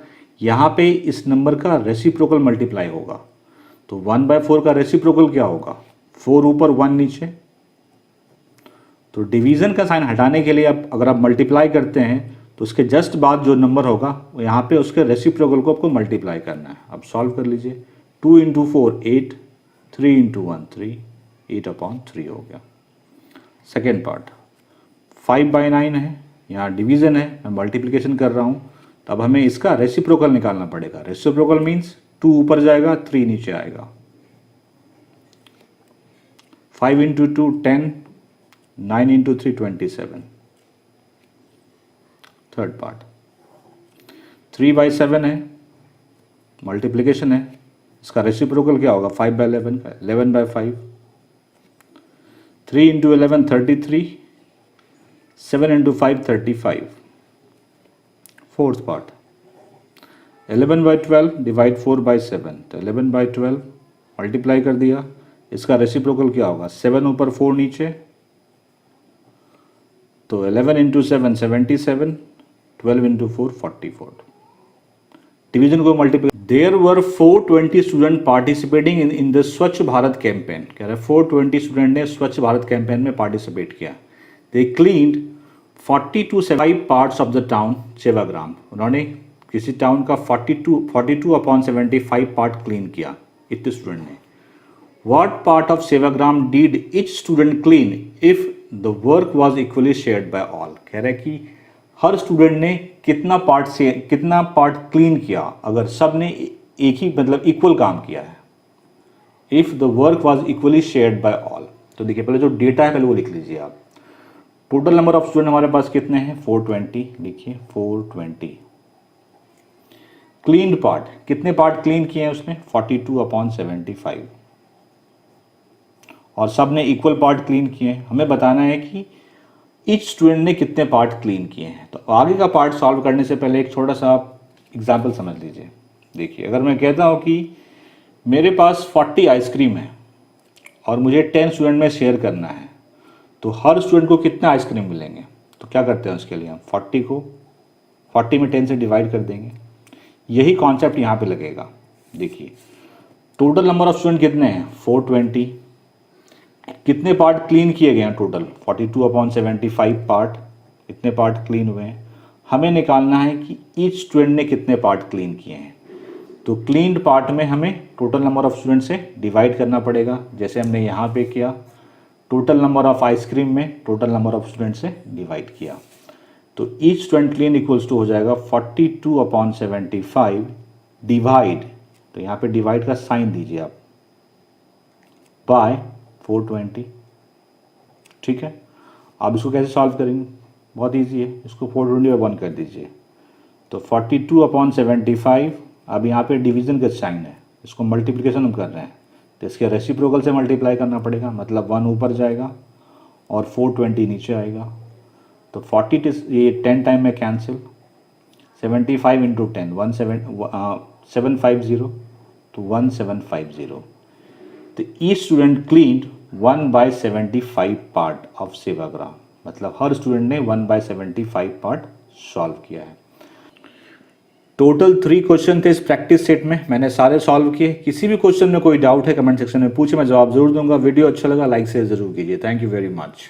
यहाँ पे इस नंबर का रेसिप्रोकल मल्टीप्लाई होगा। तो 1/4 का रेसिप्रोकल क्या होगा? 4 ऊपर 1 नीचे। तो डिवीजन का साइन हटाने के लिए अगर आप मल्टीप्लाई करते हैं तो उसके जस्ट बाद जो नंबर होगा यहाँ पे उसके रेसिप्रोकल को आपको मल्टीप्लाई करना है। अब सॉल्व कर लीजिए। 2 × 4 8, 3 × 1 3, 8/3 हो गया। सेकेंड पार्ट 5/9 है, यहाँ डिवीजन है, मैं मल्टीप्लिकेशन कर रहा हूँ, तो अब हमें इसका रेसिप्रोकल निकालना पड़ेगा। रेसिप्रोकल मीन्स 2 ऊपर जाएगा 3 नीचे आएगा। 5 × 2 10, 9 × 3 27। थर्ड पार्ट 3/7 है, मल्टीप्लिकेशन है, इसका रेसिप्रोकल क्या होगा 5 बाई 11 का 11 by 5, 3 into 11 33, 7 into 5 35, fourth part 11 by 12 divide 4 by 7, तो 11 बाई 12 मल्टीप्लाई कर दिया, इसका रेसिप्रोकल क्या होगा 7 ऊपर 4 नीचे, तो 11 इंटू 7 77, 12 इंटू 4 44, डिवीजन को multiply. There were 420 student participating in the Swachh Bharat campaign, कह रहे 420 स्टूडेंट ने स्वच्छ भारत कैंपेन में पार्टिसिपेट किया। They cleaned 40 to 75 parts of the town Sevagram, उन्होंने किसी टाउन का 42/75 पार्ट क्लीन किया इतने स्टूडेंट ने। What part of Sevagram did each student clean if the work was equally shared by all, कह रहे कि हर स्टूडेंट ने कितना पार्ट क्लीन किया अगर सब ने एक ही मतलब इक्वल काम किया है। If the work was equally shared by all, तो देखिए पहले जो डेटा है पहले वो लिख लीजिए आप। टोटल नंबर ऑफ स्टूडेंट हमारे पास कितने हैं 420, लिखिए 420। क्लीन्ड पार्ट, कितने पार्ट क्लीन किए हैं उसने 42/75, और सब ने इक्वल पार्ट क्लीन किए हैं। हमें बताना है कि ईच स्टूडेंट ने कितने पार्ट क्लीन किए हैं। तो आगे का पार्ट सॉल्व करने से पहले एक छोटा सा आप एग्जाम्पल समझ लीजिए। देखिए अगर मैं कहता हूँ कि मेरे पास 40 आइसक्रीम है और मुझे 10 स्टूडेंट में शेयर करना है, तो हर स्टूडेंट को कितने आइसक्रीम मिलेंगे, तो क्या करते हैं उसके लिए हम 40 में 10 से डिवाइड कर देंगे। यही कॉन्सेप्ट यहाँ पे लगेगा। देखिए टोटल नंबर ऑफ स्टूडेंट कितने हैं 420, कितने पार्ट क्लीन किए गए हैं टोटल 42/75 पार्ट, इतने पार्ट क्लीन हुए हैं। हमें निकालना है कि ईच स्टूडेंट ने कितने पार्ट क्लीन किए हैं। तो क्लीन्ड पार्ट में हमें टोटल नंबर ऑफ स्टूडेंट से डिवाइड करना पड़ेगा, जैसे हमने यहाँ पे किया। टोटल नंबर ऑफ आइसक्रीम में टोटल नंबर ऑफ स्टूडेंट से डिवाइड किया, तो each student clean equals to हो जाएगा 42/75 डिवाइड, तो यहाँ पे डिवाइड का साइन दीजिए आप, बाय 420। ठीक है, आप इसको कैसे सॉल्व करेंगे, बहुत इजी है, इसको 420 में 1 कर दीजिए, तो 42/75। अब यहाँ पे डिवीजन का साइन है, इसको मल्टीप्लिकेशन हम कर रहे हैं, तो इसके रेसिप्रोकल से मल्टीप्लाई करना पड़ेगा, मतलब 1 ऊपर जाएगा और 420 नीचे आएगा। तो 40 ये 10 टाइम में कैंसिल, 75 इंटू 10 750, तो 1750। तो each student cleaned 1/75 part of Sevagram, मतलब हर स्टूडेंट ने 1/75 पार्ट सॉल्व किया है। टोटल 3 क्वेश्चन थे इस प्रैक्टिस सेट में, मैंने सारे सॉल्व किए। किसी भी क्वेश्चन में कोई डाउट है कमेंट सेक्शन में पूछे, मैं जवाब जरूर दूंगा। वीडियो अच्छा लगा लाइक शेयर जरूर कीजिए। Thank you very much.